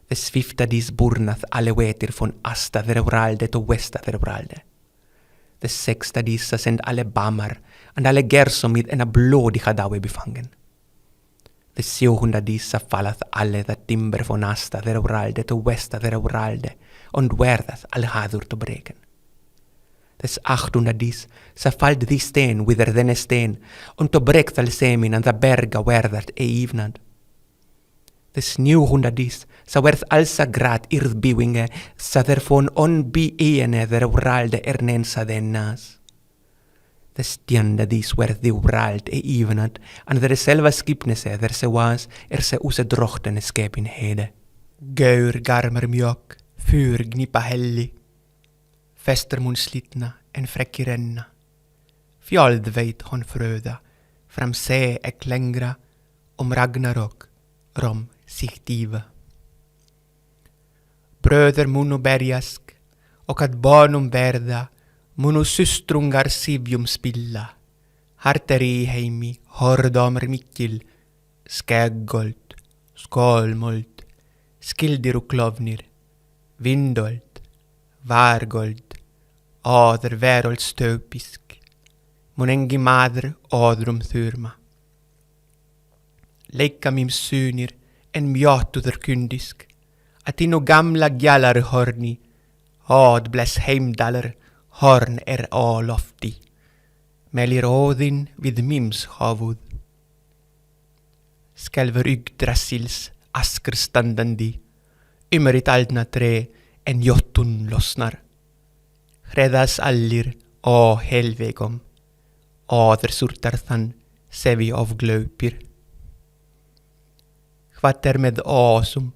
Des fifta dis burnath alle vetir von asta cerebralde to vesta cerebralde. Des sexta dissa send alle bammar and alle gersomid en a blodiga dawe befangen. Des sjohunda dissa fallath alle da timber von asta cerebralde to vesta cerebralde und werdath al hadur to breken. Des achtunda dis sa falt di sten wither den sten und to brekt al semin an da berga werdath evnad. Des nieuhunda dis sa werth alsa grad irthbiwinge sa derfon on bi ene der uralde ernensa dennas. Des tienda dis werth di urald evenat an der selva skipnese der se was se use drochten skepin hede. Gaur garmer mjok, fyr gnipa helli, fester mun slitna en frekki renna. Fjald veit hon fröda, fram se ek längra Ragnarok, rom siktiva. Bröder muno berjask, och att barnum verda, muno systrungar sivium spilla. Harteri heimi, hordamer mikil, skäggolt, skolmolt, skildir och klovnir, vindolt, vargold, ader värold stöpisk, monengi mader adrum thurma. Leikka mim synir en mjatuder kundisk, att ino gamla gjallar horni, ad bläs heimdaller, horn alofti, melir ådin vid mims havud. Skelver yggdrassils asker standandi, ymmerit aldna tre en jottun lossnar. Redas allir helvegom, ader surtarthan sevi av glöpir. Kvatter med asum,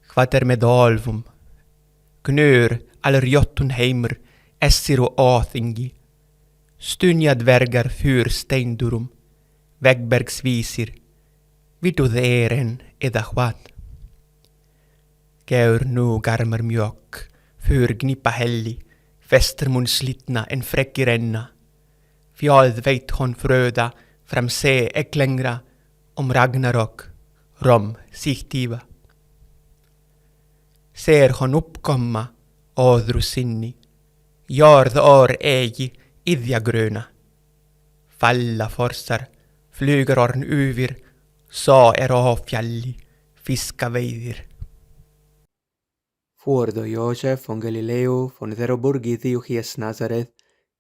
kvatter med alvum, knör aller jottun heimer, essir och athingi, stunja dvergar fyr steindurum, väggbergsvisir, vitud eren edahvat. Gaur nu garmer mjok, fyr gnipa helli, fester mun slitna en fräcki renna, fjald veit hon fröda, fram se ek längra, Ragnarok, rom siktiva. Ser hon uppkomma, adru sinni, jord egi, idja gröna. Falla forsar, flyger orn uvir, sa avfjalli, fiska veidir. Fuordo Josef von Galileo von Veroburgi Theochies Nazareth,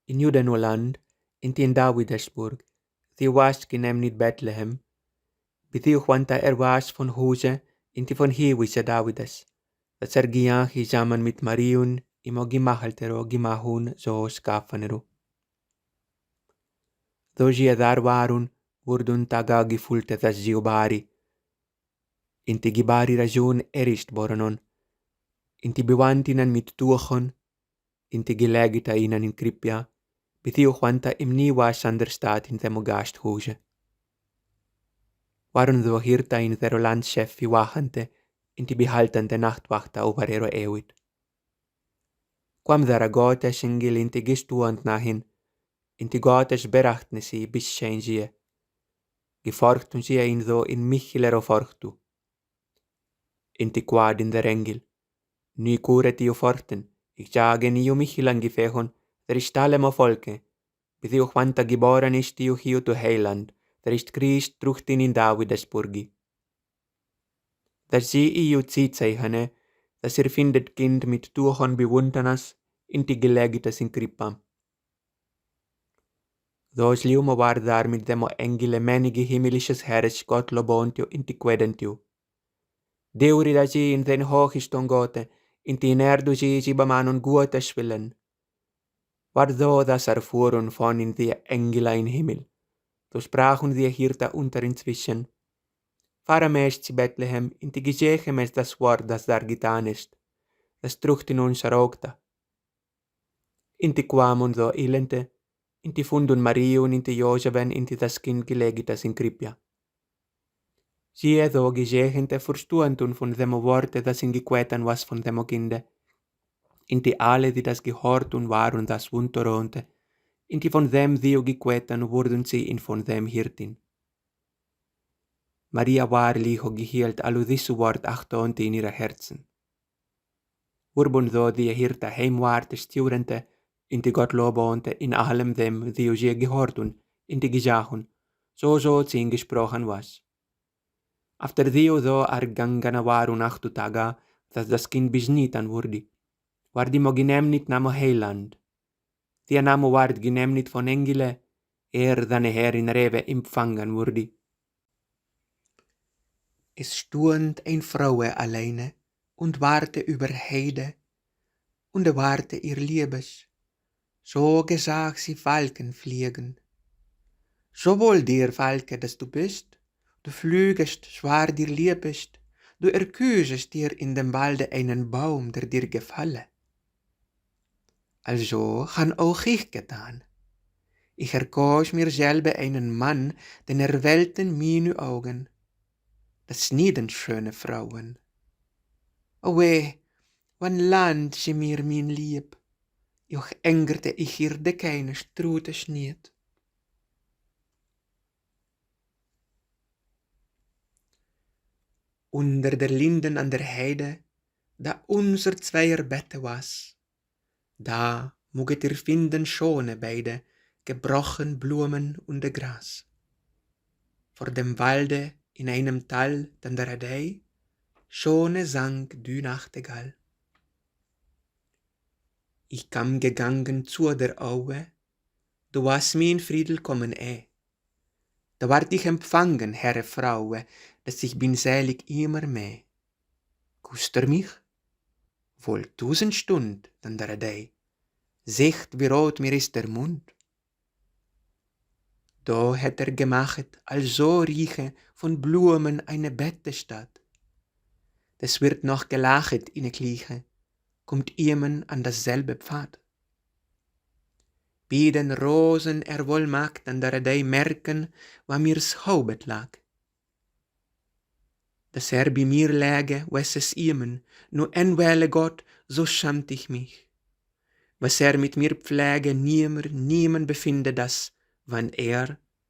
in Judenoland, in tien Davidesburg, Theowas genemnit Bethlehem, Bithiu Juanta was von Huse, in die von Hewise Davides, dat sergian hijaman mit Mariun, imo gimahaltero gimahun zo skafanero. Doji dar warun, wurdun taga gifulte das ziubari. Inti gibari rajun erist boronon, inti biwantinan mit tuachon, inti gilegita inan in kripja, Bithiu Juanta imni was anderstaat in themogast huse. Warun do hirta in thero landchef wachante, inti bihaltante nachtwachta operero ewit. Quam dara gotes ingil inti gistuant nahin, inti gotes berachtnesi bis changie. Geforchtun sie in do in michilero forchtu. Inti quad in der engil. Ny kuret io forten, ich jagen io michilan gifehon, der ist allem folke. Bis io Juanta geboren ist io hiu to heiland, der ist Christ truchtin in Davidesburgi. Der sie io ziehzeihane, dass findet Kind mit Tuchon bewundernas, in die Gelegitas in Krippam. Dos liumo war dar mit demo engile menige himmelisches Herres Gott lobontio in die quedentio. Deuri da sie in den hochiston gote, in die nerdu sie bamanon guotes willen. War do das erfuhren von in die Engela in Himmel. So sprachen die Hirte unter inzwischen. fara mesti Bethlehem, inti gizechem es das Wort, das dar getan ist, das trucht in uns sarogta. Inti quamon so ilente, inti fundun Mariun, inti Joseven, inti das Kind gelegitas in Kripja. Sie do gizechente verstuantun von demo Worte, das in gequetan was von demo Kinde, inti alle, die das gehortun waren, das wunderonte, inti von dem Dio gequetan wurden sie in von dem Hirtin. Maria war licho gehielt allu disu Wort achtonte in ihre Herzen. Urbun do die Hirte heimwarte stjurente, inti Gott lobonte in allem dem Dio je gehortun, inti gijahun, so zin gesprochen was. After Dio do argangana warun achtu taga, das Kind bisnitan wurdi. Wardi mo genemnit namo heiland. Die namo ward genemnit von Engele, dane Herr in Rewe empfangen wurdi. Es stund ein Fraue alleine und warte über Heide und warte ihr Liebes. So gesah sie Falken fliegen. So wohl dir, Falke, dass du bist, du flügest, schwar dir liebest, du erküsest dir in dem Walde einen Baum, der dir gefalle. Also han auch ich getan. Ich erkoos mir selbe einen Mann, den erwählten meine Augen. Das nieden schöne Frauen. O weh, wann land sie mir mein Lieb, joch engerte ich hier de keine Strute schniet. Unter der Linden an der Heide, da unser zweier Bette was, da muget ihr finden schone beide, gebrochen Blumen und de Gras. Vor dem Walde in einem Tal dann der Adei, schone sang du Nachtigall. Ich kam gegangen zu der Aue, du was mir in Friedel kommen Da ward ich empfangen, Herre Fraue, dass ich bin selig immer mehr. Kusst mich? Wohl 1000 Stund, dann der Adei, seht wie rot mir ist der Mund. Da hätt gemachet, also rieche von Blumen eine Bettestadt. Das wird noch gelachet in der Kliche, kommt jemand an dasselbe Pfad. Wie den Rosen wohl mag an der Adei merken, wo mir's Haubet lag. Dass bei mir läge, wes es jemen, nur enwähle Gott, so schamt ich mich. Was mit mir pflege, niemand befinde das, wann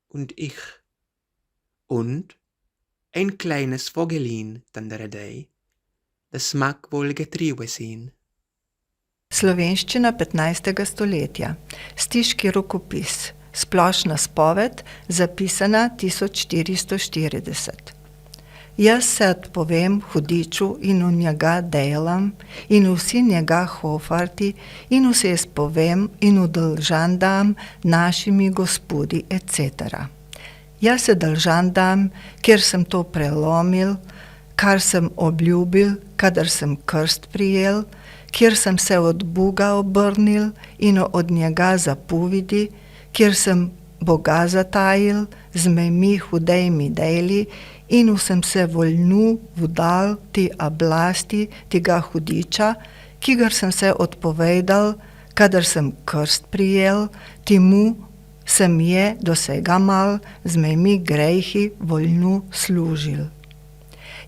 und ich. Und ein kleines Vogelin, dann der Adei, das mag wohl getriebe sein. Slovenščina 15. stoletja. Stiški rokopis. Splošna spoved, zapisana 1440. Jaz se odpovem hudiču in v njega delam, in vsi njega hofarti, in vse spovem in v dolžan dam našimi gospodi, etc. Jaz se dolžan dam, ker sem to prelomil, kar sem obljubil, kadar sem krst prijel, kjer sem se od Boga obrnil in od njega zapovedi, kjer sem Boga zatajil, z mejmi hudejmi deli, in vsem se voljnu vdal ti oblasti tega hudiča, ki gar sem se odpovedal, kadar sem krst prijel, timu sem je dosega mal z mejmi grejhi voljnu služil.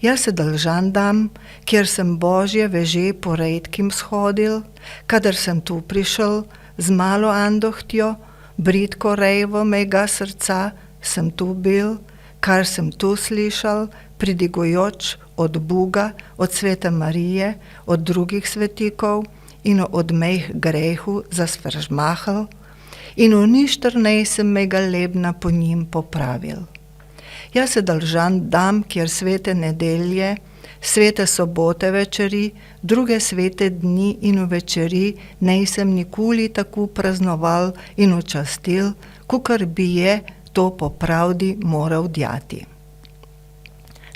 Jaz se dolžan dam, kjer sem Božje veže po redkim shodil, kadar sem tu prišel z malo andohtjo, bridko rejvo mejga srca, sem tu bil, kar sem tu slišal, pridigujoč od Boga, od Svete Marije, od drugih svetikov in od mejh grehu zasveržmahal, in v ništer nejsem mejga lebna po njim popravil. Jaz se dolžan dam, kjer svete nedelje, svete sobote večeri, druge svete dni in večeri nejsem nikoli tako praznoval in učastil, kakor bi je to po pravdi moral djati.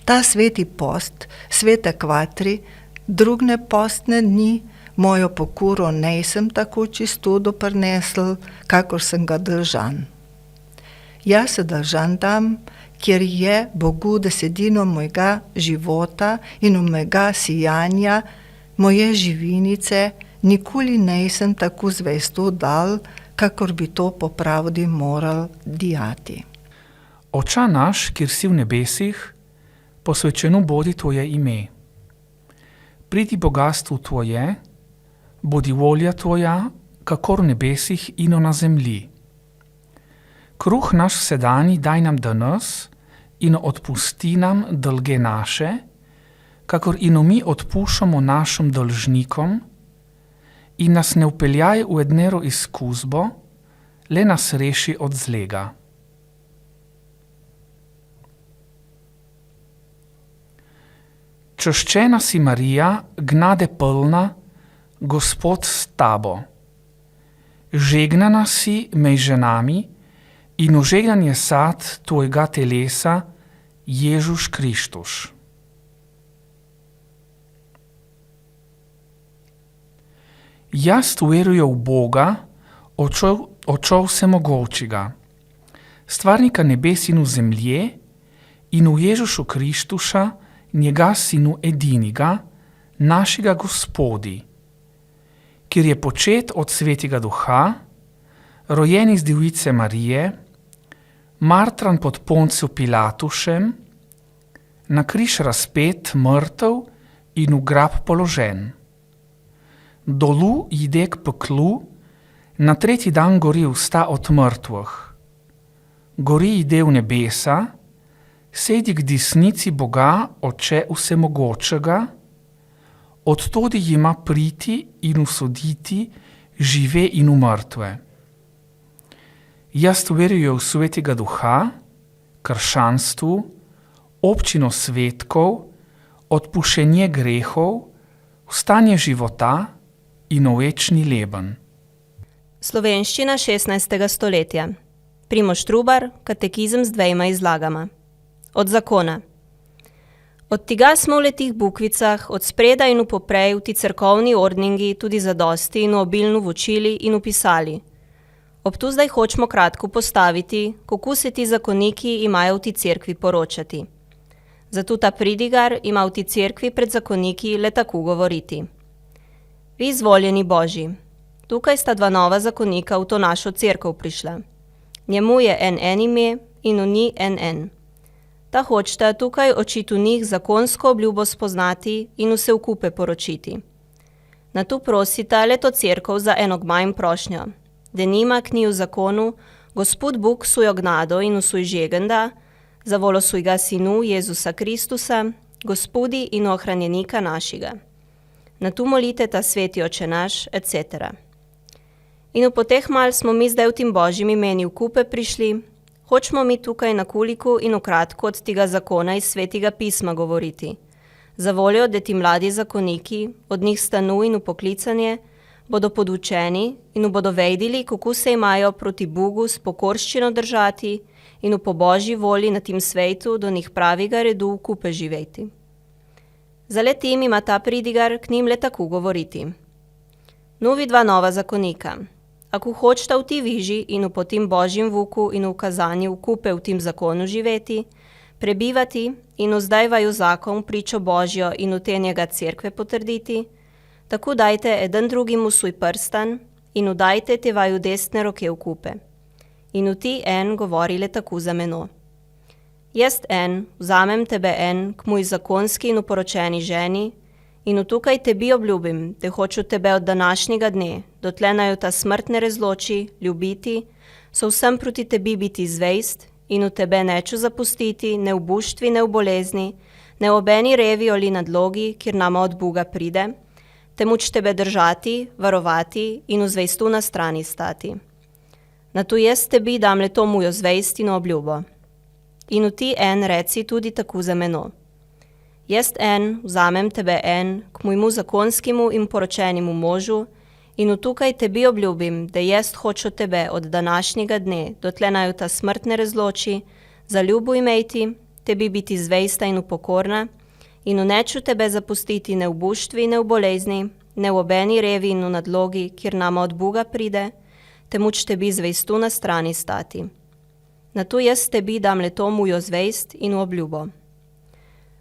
Ta sveti post, svete kvatri, drugne postne dni, mojo pokuro nejsem tako čisto doprinesel, kakor sem ga dolžan. Jaz se držam tam, kjer je Bogu desetino mojega života in mojega sijanja, moje živinice, nikoli nisem tako zvesto dal, kakor bi to po pravdi moral dijati. Oča naš, kjer si v nebesih, posvečeno bodi tvoje ime. Pridi bogatstvo tvoje, bodi volja tvoja, kakor v nebesih in na zemlji. Kruh naš vsedani daj nam danes in odpusti nam dolge naše, kakor in mi odpuščamo našim dolžnikom, in nas ne upeljaj v ednero izkušnjo, le nas reši od zlega. Čaščena si Marija, gnade polna, Gospod s tabo. Žegnana si med ženami in ožegnan je sad tvojega telesa, Ježuš Krištuš. Jaz verujem v Boga, Oča vsemogočega, stvarnika nebes in v zemlje, in v Ježušu Krištuša, njega sinu ediniga, našega Gospodi, kjer je počet od Svetega Duha, rojen iz Device Marije, martran pod Poncijem Pilatušem, na križ razpet, mrtev in v grab položen. Dolu jde k peklu, na tretji dan gori vsta od mrtvih. Gori jde v nebesa, sedi k desnici Boga, Oče vsemogočega, odtodi ima priti in usoditi žive in umrtve. Jaz verujem v Svetega Duha, krščanstvu, občino svetkov, odpuščenje grehov, vstanje života in večni leben. Slovenščina 16. stoletja. Primož Trubar, katekizem z 2 izlagama. Od zakona. Od tega smo v letih bukvicah, od spreda in poprej v ti cerkovni ordningi tudi zadosti in obilno vučili in upisali. Ob tu zdaj hočemo kratko postaviti, kako se ti zakoniki imajo v ti cerkvi poročati. Zato ta pridigar ima v ti cerkvi pred zakoniki le tako govoriti. Vi izvoljeni Božji, tukaj sta 2 nova zakonika v to našo cerkev prišla. Njemu je en ime in v njih en. Ta hočeta tukaj očitu njih zakonsko obljubo spoznati in vse v kupe poročiti. Na tu prosita le to cerkev za eno gmajn prošnjo, da nima k njih v zakonu, Gospod Bog sujo gnado in v svoj žegenda, za volo svojega sinu Jezusa Kristusa, Gospodi in ohranjenika našega. Na tu molite ta sveti Oče naš, etc. In po teh mal smo mi zdaj v tem Božjim imeni v kupe prišli, hočemo mi tukaj na kuliku in ukratko od tega zakona iz Svetega pisma govoriti. Za voljo, da ti mladi zakoniki, od njih stanu in upoklicanje, bodo podučeni in bodo vedeli, kako se imajo proti Bogu s pokorščino držati in po Božji volji na tem svetu do njih pravega redu v kupe živeti. Za letim ima ta pridigar k njim le tako govoriti. Novi 2 nova zakonika. Ako hočeta v ti viži in po tem Božjem vuku in v kazanju v kupe v tem zakonu živeti, prebivati in zdaj vaju zakon pričo Božjo in v te njega cerkve potrditi, tako dajte eden drugim v svoj prstan in udajte te vaju desne roke v kupe. In v ti en govori le tako za meno. Jaz vzamem tebe k moj zakonski in uporočeni ženi in v tukaj tebi obljubim, da hoču tebe od današnjega dne, dotle naju ta smrt ne razloči, ljubiti, so vsem proti tebi biti zvest in v tebe neču zapustiti, ne v buštvi, ne v bolezni, ne v obeni revi ali nadlogi, kjer nama od Boga pride, temuč tebe držati, varovati in v zvestu na strani stati. Na to jaz tebi dam le to mojo zvest in obljubo. In v ti reci tudi tako za meno. Jaz vzamem tebe k mojmu zakonskemu in poročenemu možu in v tukaj tebi obljubim, da jaz hoču tebe od današnjega dne, dotle naju ta smrt ne razloči, za ljubo imeti, tebi biti zvesta in upokorna in v neču tebe zapustiti ne v buštvi, ne v bolezni, ne v obeni revi in v nadlogi, kjer nama od Boga pride, temuč tebi zvestu na strani stati. nato jaz tebi dam leto mujo zvejst in v obljubo.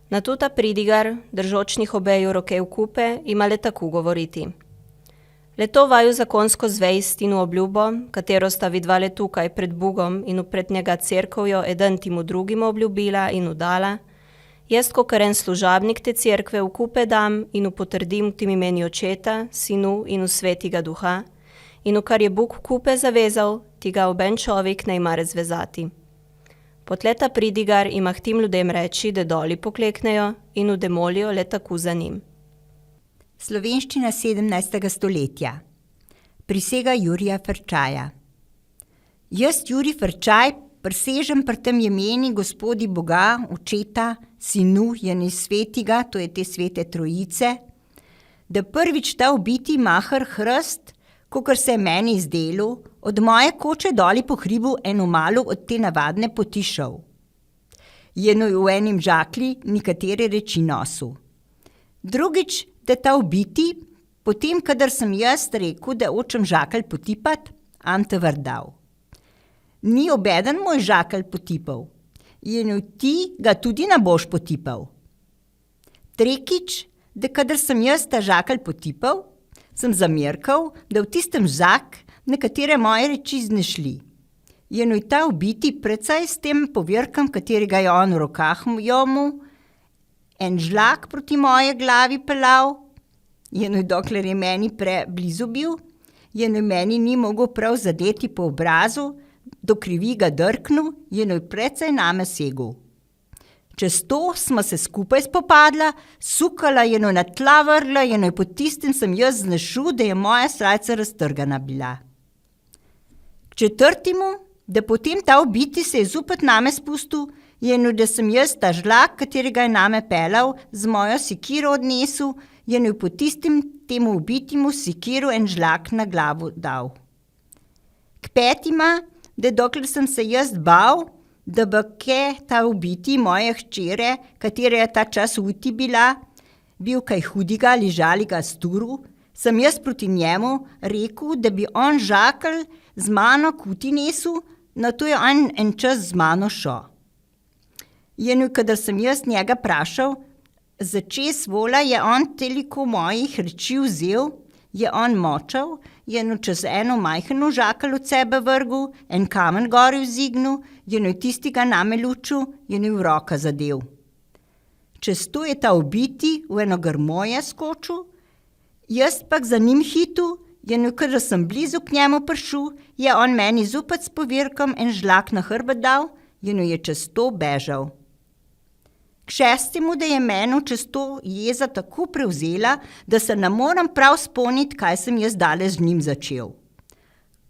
Nato ta pridigar, držočnih obeju roke v kupe, ima le tako govoriti. Leto vaju zakonsko zvejst in v obljubo, katero sta vidva le tukaj pred Bogom in pred njega cerkovjo eden timu drugim obljubila in udala, jaz kakor en služabnik te cerkve v kupe dam in potrdim v tim imeni Očeta, Sinu in v Svetiga Duha, in v kar je Bog v kupe zavezal, ti ga oben človek ne ima razvezati. Potleta pridigar ima k tim ljudem reči, da doli pokleknejo in udemolijo le tako za njim. Slovenščina 17. stoletja. Prisega Jurija Frčaja. Jaz, Jurij Frčaj, prisežem pri tem imeni Gospodi Boga, Očeta, Sinu in Svetiga, to je te svete trojice, da prvič ta ubiti mahar Hrst, kakor se je meni izdelo, od moje koče doli po hribu eno malo od te navadne poti šel. Jeno v enim žakli nekatere reči nosu. Drugič, da ta ubiti, potem, kadar sem jaz rekel, da hočem žakelj potipat, Ante vrdal. Ni obeden moj žakelj potipal, jeno ti ga tudi ne boš potipal. Tretjič, da kadar sem jaz ta žakelj potipal, sem zamerkal, da v tistem žak nekatere moje reči znešli. Jeno ta ubiti precej s tem povirkam, katerega je on v rokah jomu, en žlak proti moje glavi pelal, jeno dokler je meni preblizu bil, jeno meni ni mogel prav zadeti po obrazu, do krivi ga drknil, jeno precej name segel. Čez to smo se skupaj spopadla, sukala, jeno na tla vrla, jeno po tistem sem jaz znešel, da je moja srajca raztrgana bila. K četrtemu, da potem ta ubiti se je zopet name spustil, jeno da sem jaz ta žlak, katerega je name pelal, z mojo sekiro odnesel, jeno po tistem temu ubitimu sekiro en žlak na glavo dal. K petima, da dokler sem se jaz bal, da bo ke ta ubiti moje hčere, katera je ta čas uti bila, bil kaj hudiga, ližaliga sturu, sem jaz proti njemu rekel, da bi on žakelj z mano kuti nesel, na to je on en čas z mano šel. Jeno, kadar sem jaz njega prašal, za čes vola je on toliko mojih reči vzel, je on močal, jeno čez eno majhno žakelj od sebe vrgel, en kamen gori vzignil, jeno tistega name lučil, jeno v roka zadev. Čez to je ta ubiti v eno grmoje skočil, jaz pak za njim hitu, jeno kadar sem blizu k njemu prišel, je on meni zopet s povirkom en žlak na hrbet dal, jeno je čez to bežal. K šestemu, da je meni čez to jeza tako prevzela, da se ne moram prav spomniti, kaj sem jaz daleč z njim začel.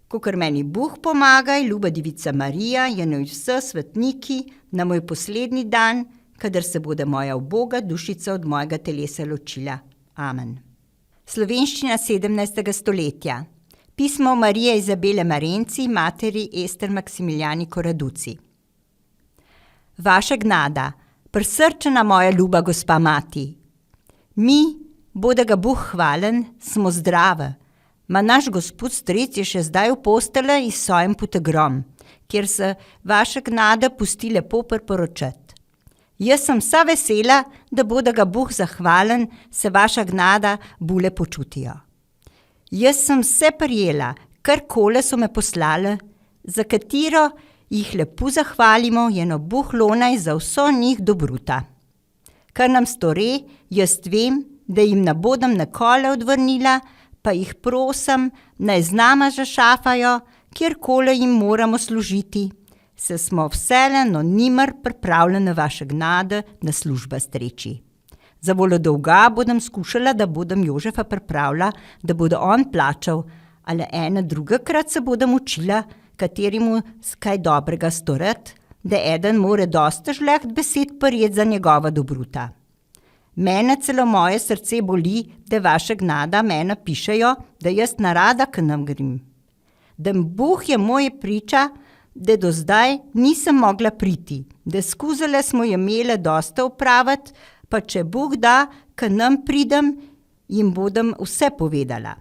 Kakor meni Bog pomagaj, ljuba Devica Marija, jeno vse svetniki na moj poslednji dan, kadar se bude moja uboga dušica od mojega telesa ločila. Amen. Slovenščina 17. stoletja. Pismo Marije Izabele Marenci, materi Ester Maksimiljani Koraduci. Vaša gnada, prisrčena moja ljuba gospa mati. Mi, bode ga Bog hvalen, smo zdrave, ma naš gospod stric je še zdaj v postele in s svojim potegrom, kjer se vaša gnada pusti lepo priporočati. Jaz sem vsa vesela, da bode ga Bog zahvalen, se vaša gnada bule počutijo. Jaz sem vse prijela, karkoli so me poslale, za katero jih lepo zahvalimo, jeno Bog lonaj za vso njih dobruta. Kar nam stori, jaz vem, da jim ne bodem nikoli odvrnila, pa jih prosim, naj z nama zašafajo, kjerkoli jim moramo služiti, se smo vsele, no nimar pripravljene vaše gnade na služba streči. Za voljo dolga bodem skušala, da bodem Jožefa pripravila, da bodo on plačal, ali ena drugakrat se bodem učila, katerimu kaj dobrega storiti, da eden more dosta žleht besed prijeti za njegova dobruta. Mene celo moje srce boli, da vaša gnada mene pišejo, da jaz narada k nam grem. Da Bog je moje priča, da do zdaj nisem mogla priti, da skuzele smo imele dosta upraviti, pa če Bog da, k nam pridem, jim bodem vse povedala.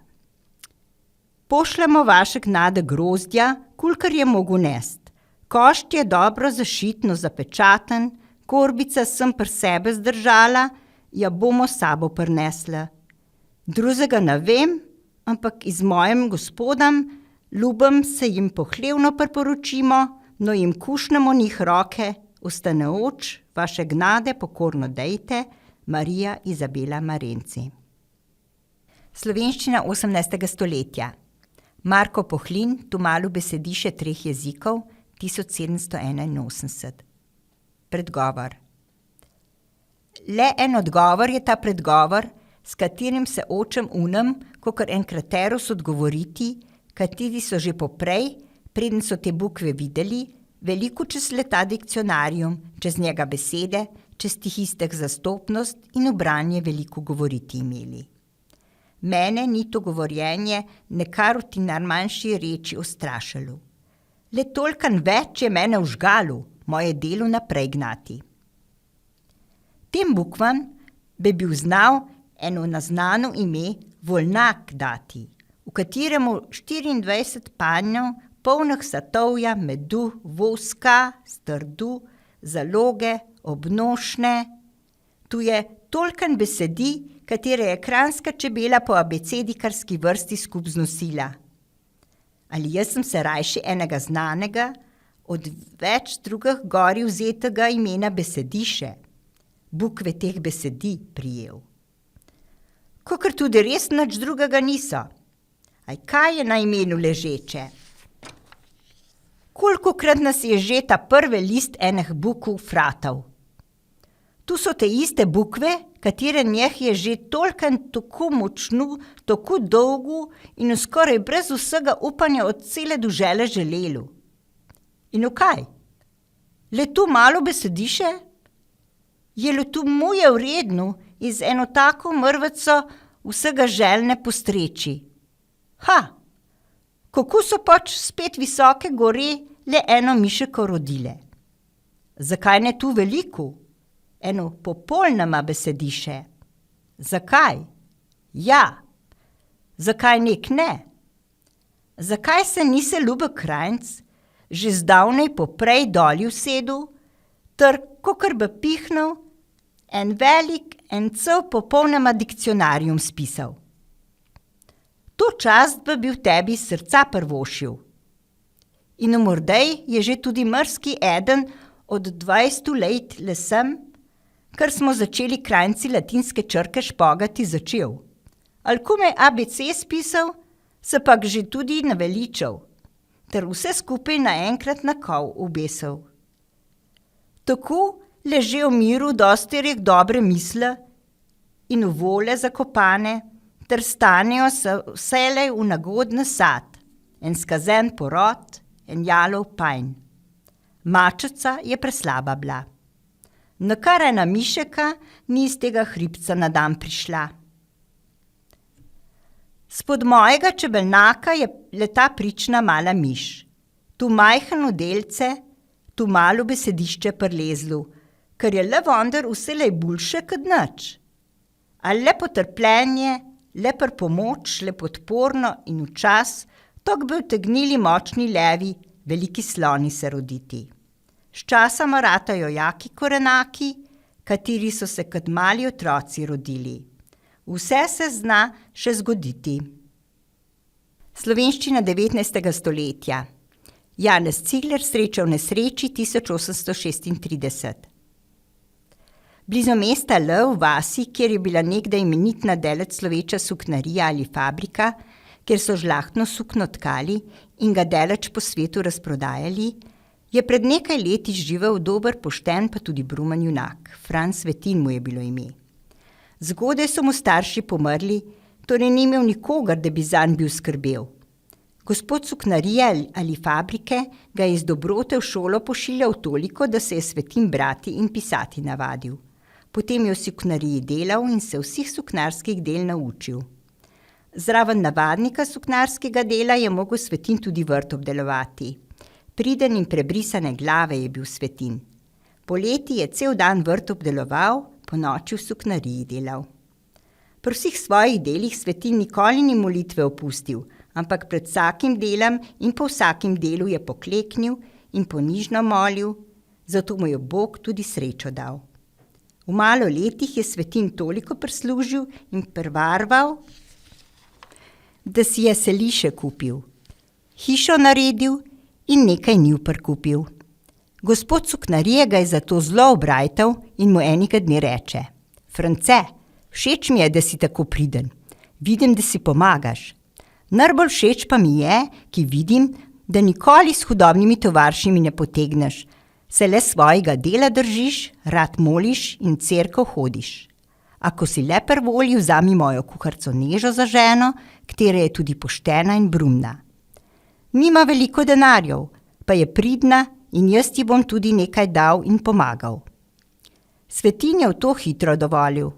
Pošljemo vaše gnade grozdja, kolikor je mogu nest. Košt je dobro zašitno zapečaten, korbica sem pri sebe zdržala, ja bomo s sabo prinesla. Drugega ne vem, ampak iz mojim gospodam, ljubim se jim pohlevno priporočimo, no jim kušnemo njih roke, ostane oč, vaše gnade pokorno dejte, Marija Izabela Marenci. Slovenščina 18. stoletja. Marko Pohlin, tu malo besediše 3 jezikov, 1781. Predgovor. Le en odgovor je ta predgovor, s katerim se očem unem, kakor enkraterus odgovoriti, kateri so že poprej, preden so te bukve videli, veliko čez leta dikcionarijum, čez njega besede, čez stihistek zastopnost in ubranje veliko govoriti imeli. Mene ni to govorjenje nekar v ti najmanjši reči ustrašalo. Le tolkan več je mene užgalu, moje delo naprej gnati. Tem bukvam bi bil znal eno naznano ime Volnak dati, v kateremu 24 panjev, polnih satovja, medu, voska, strdu, zaloge, obnošne. Tu je tolkan besedi, katere je kranjska čebela po abecedikarski vrsti skup znosila. Ali jaz sem se rajši enega znanega, od več drugih gori vzetega imena besediše, bukve teh besedi prijel. Kakor tudi res nič drugega niso. Aj kaj je na imenu ležeče? Kolikokrat nas je že ta prvi list enih bukv fratal? Tu so te iste bukve, katere njeh je že tolkan tako močno, tako dolgo in skoraj brez vsega upanja od cele dužele želelo. In v kaj? Le tu malo besediše? Je le tu muje vredno iz eno tako mrvico vsega željne postreči? Ha! Kako so pač spet visoke gore le eno mišeko rodile? Zakaj ne tu veliko? Eno popolnoma besediše. Zakaj? Ja. Zakaj nek ne? Zakaj se nise ljubek krajnc že zdavnej poprej dolju sedu, ter kakor bi pihnil, en velik, en cel popolnoma dikcionarijum spisal? To čast bi bil tebi srca prvošil. In v mordej je že tudi mrski eden od 20 let lesem, ker smo začeli krajnci latinske črke špogati začel. Ali komaj ABC spisal, se pak že tudi naveličal, ter vse skupaj naenkrat na kol obesel. Tako leže v miru dosti rek dobre misle in v vole zakopane, ter stanejo se vselej v nagodne sad, en skazen porod, en jalov pajn. Mačica je preslaba bila. Nakar ena mišeka ni iz tega hribca na dan prišla. Spod mojega čebelnaka je leta prična mala miš. Tu majhno delce, tu malo besedišče prlezlu, ker je le vendar vselej boljše kot nič. A le potrpljenje, le per pomoč, le podporno in v čas, tok bi utegnili močni levi, veliki sloni se roditi. Sčasoma ratajo jaki korenaki, kateri so se kot mali otroci rodili. Vse se zna še zgoditi. Slovenščina 19. stoletja. Janez Cigler sreča v nesreči 1836. Blizu mesta L v vasi, kjer je bila nekdaj imenitna delec sloveča suknarija ali fabrika, kjer so žlahtno sukno tkali in ga deleč po svetu razprodajali, je pred nekaj leti živel dober, pošten pa tudi brumen junak. Franc Svetin mu je bilo ime. Zgodaj so mu starši pomrli, torej ni imel nikogar, da bi zanj bil skrbel. Gospod suknarija ali fabrike ga je iz dobrote v šolo pošiljal toliko, da se je Svetin brati in pisati navadil. Potem je v suknariji delal in se vseh suknarskih del naučil. Zraven navadnika suknarskega dela je mogel Svetin tudi vrt obdelovati. Priden in prebrisane glave je bil Svetin. Poleti je cel dan vrt obdeloval, ponoči v suknariji delal. Pri vseh svojih delih Svetin nikoli ni molitve opustil, ampak pred vsakim delom in po vsakim delu je pokleknil in ponižno molil, zato mu je Bog tudi srečo dal. V malo letih je Svetin toliko prislužil in prevarval, da si je seliše kupil, hišo naredil in nekaj njiv prikupil. Gospod suknarije ga je zato zelo obrajtal in mu enega dne reče: France, všeč mi je, da si tako priden. Vidim, da si pomagaš. Najbolj všeč pa mi je, ki vidim, da nikoli s hudobnimi tovaršimi ne potegneš, se le svojega dela držiš, rad moliš in v cerkev hodiš. Ako si le prvolji, vzami mojo kuharico Nežo za ženo, katera je tudi poštena in brumna. Nima veliko denarjev, pa je pridna in jaz ti bom tudi nekaj dal in pomagal. Svetin je v to hitro dovolil.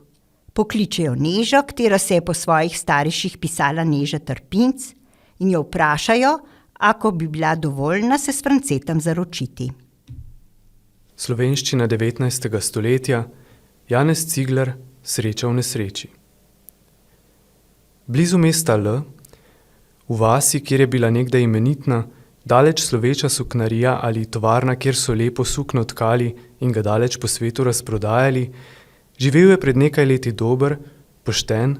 Pokličejo Nežo, katera se je po svojih starejših pisala Neža Trpinc, in jo vprašajo, ako bi bila dovoljna se s Francetom zaročiti. Slovenščina 19. stoletja, Janez Cigler, Sreča v nesreči. Blizu mesta L, v vasi, kjer je bila nekdaj imenitna, daleč sloveča suknarija ali tovarna, kjer so lepo sukno tkali in ga daleč po svetu razprodajali, živel je pred nekaj leti dober, pošten,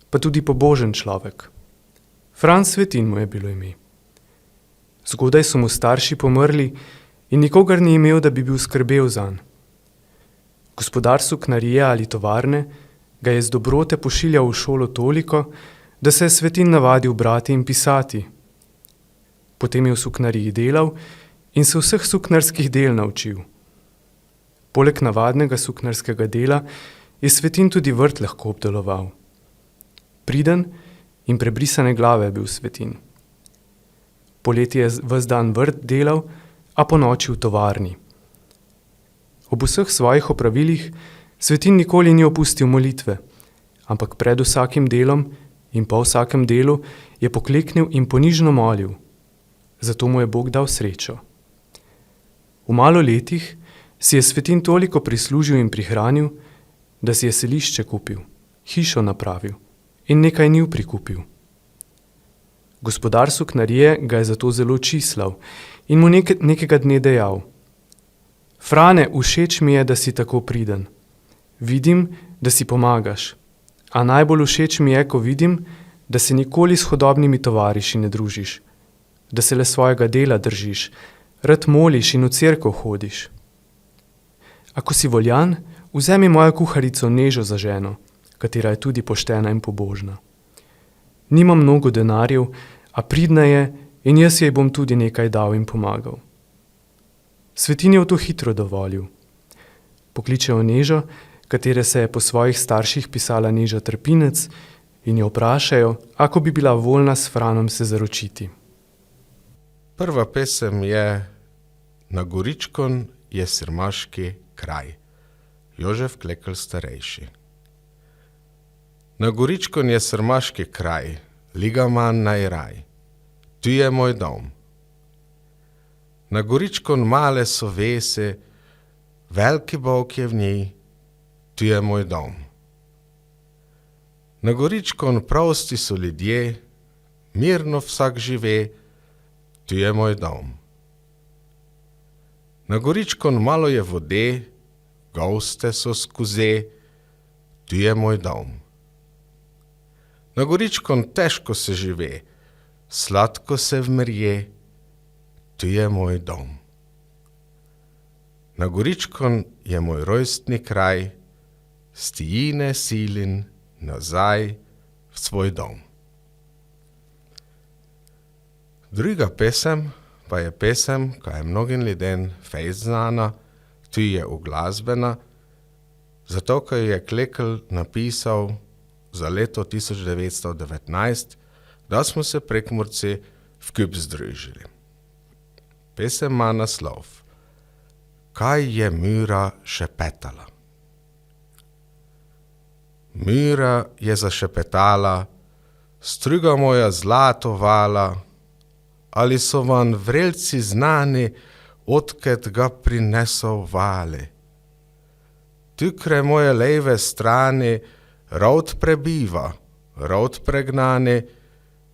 pa tudi pobožen človek. Franc Svetin mu je bilo ime. Zgodaj so mu starši pomrli in nikogar ni imel, da bi bil skrbel zanj. Gospodar suknarije ali tovarne ga je z dobrote pošiljal v šolo toliko, da se je Svetin navadil brati in pisati. Potem je v suknariji delal in se vseh suknarskih del naučil. Poleg navadnega suknarskega dela je Svetin tudi vrt lahko obdeloval. Priden in prebrisane glave je bil Svetin. Poleti je ves dan vrt delal, a po noči v tovarni. Ob vseh svojih opravilih Svetin nikoli ni opustil molitve, ampak pred vsakim delom in po vsakem delu je pokleknil in ponižno molil. Zato mu je Bog dal srečo. V malo letih si je Svetin toliko prislužil in prihranil, da si je selišče kupil, hišo napravil in nekaj njiv prikupil. Gospodar suknarije ga je zato zelo čislal in mu nekega dne dejal: Frane, všeč mi je, da si tako priden. Vidim, da si pomagaš, a najbolj všeč mi je, ko vidim, da se nikoli s hudobnimi tovariši ne družiš, da se le svojega dela držiš, rad moliš in v cerkev hodiš. Ako si voljan, vzemi mojo kuharico Nežo za ženo, katera je tudi poštena in pobožna. Nima mnogo denarjev, a pridna je in jaz jej bom tudi nekaj dal in pomagal. Svetin je v to hitro dovolil. Pokličejo Nežo, katere se je po svojih starših pisala Neža Trpinec, in jo vprašajo, ako bi bila voljna s Franom se zaročiti. Prva pesem je Na Goričkon je sirmaški kraj. Jožef Klekl starejši. Na Goričkon je sirmaški kraj, ligaman naj raj. Tu je moj dom. Na Goričkon male so vese, veliki Bog je v njej, tu je moj dom. Na Goričkon prosti so ljudje, mirno vsak žive, tu je moj dom. Na Goričkon malo je vode, goste so skozi, tu je moj dom. Na Goričkon težko se žive, sladko se vmerje, tu je moj dom. Na Goričkon je moj rojstni kraj, stijine silin nazaj v svoj dom. Druga pesem pa je pesem, ki je mnogim ljudem fejst znana, tu je uglasbena, zato ker je Klekl napisal za leto 1919, da smo se Prekmurci v kup združili. Pesem ima naslov Kaj je Mura šepetala? Mura je zašepetala, struga moja zlato vala, ali so vam vrelci znani, odked ga prinesel vale. Tukre moje leve strani, rod prebiva, rod pregnani,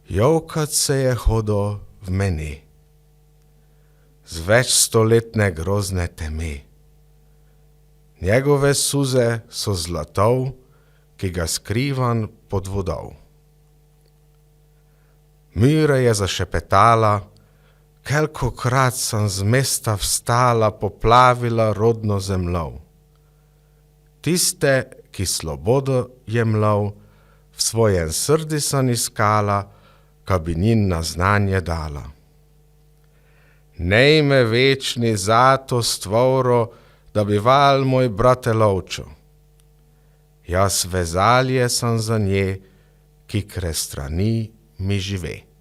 jovkat se je hodo v meni. z večstoletne grozne teme. Njegove suze so zlatov, ki ga skrivan pod vodou. Mira je zašepetala, kolikokrat sem z mesta vstala, poplavila rodno zemljov. Tiste, ki slobodo jemljal, v svojem srdi sem iskala, ka bi njim na znanje dala. Nej me večni zato stvoro, da bi val moj brate lovčo. Jaz vezalje sem za nje, ki kre strani mi žive.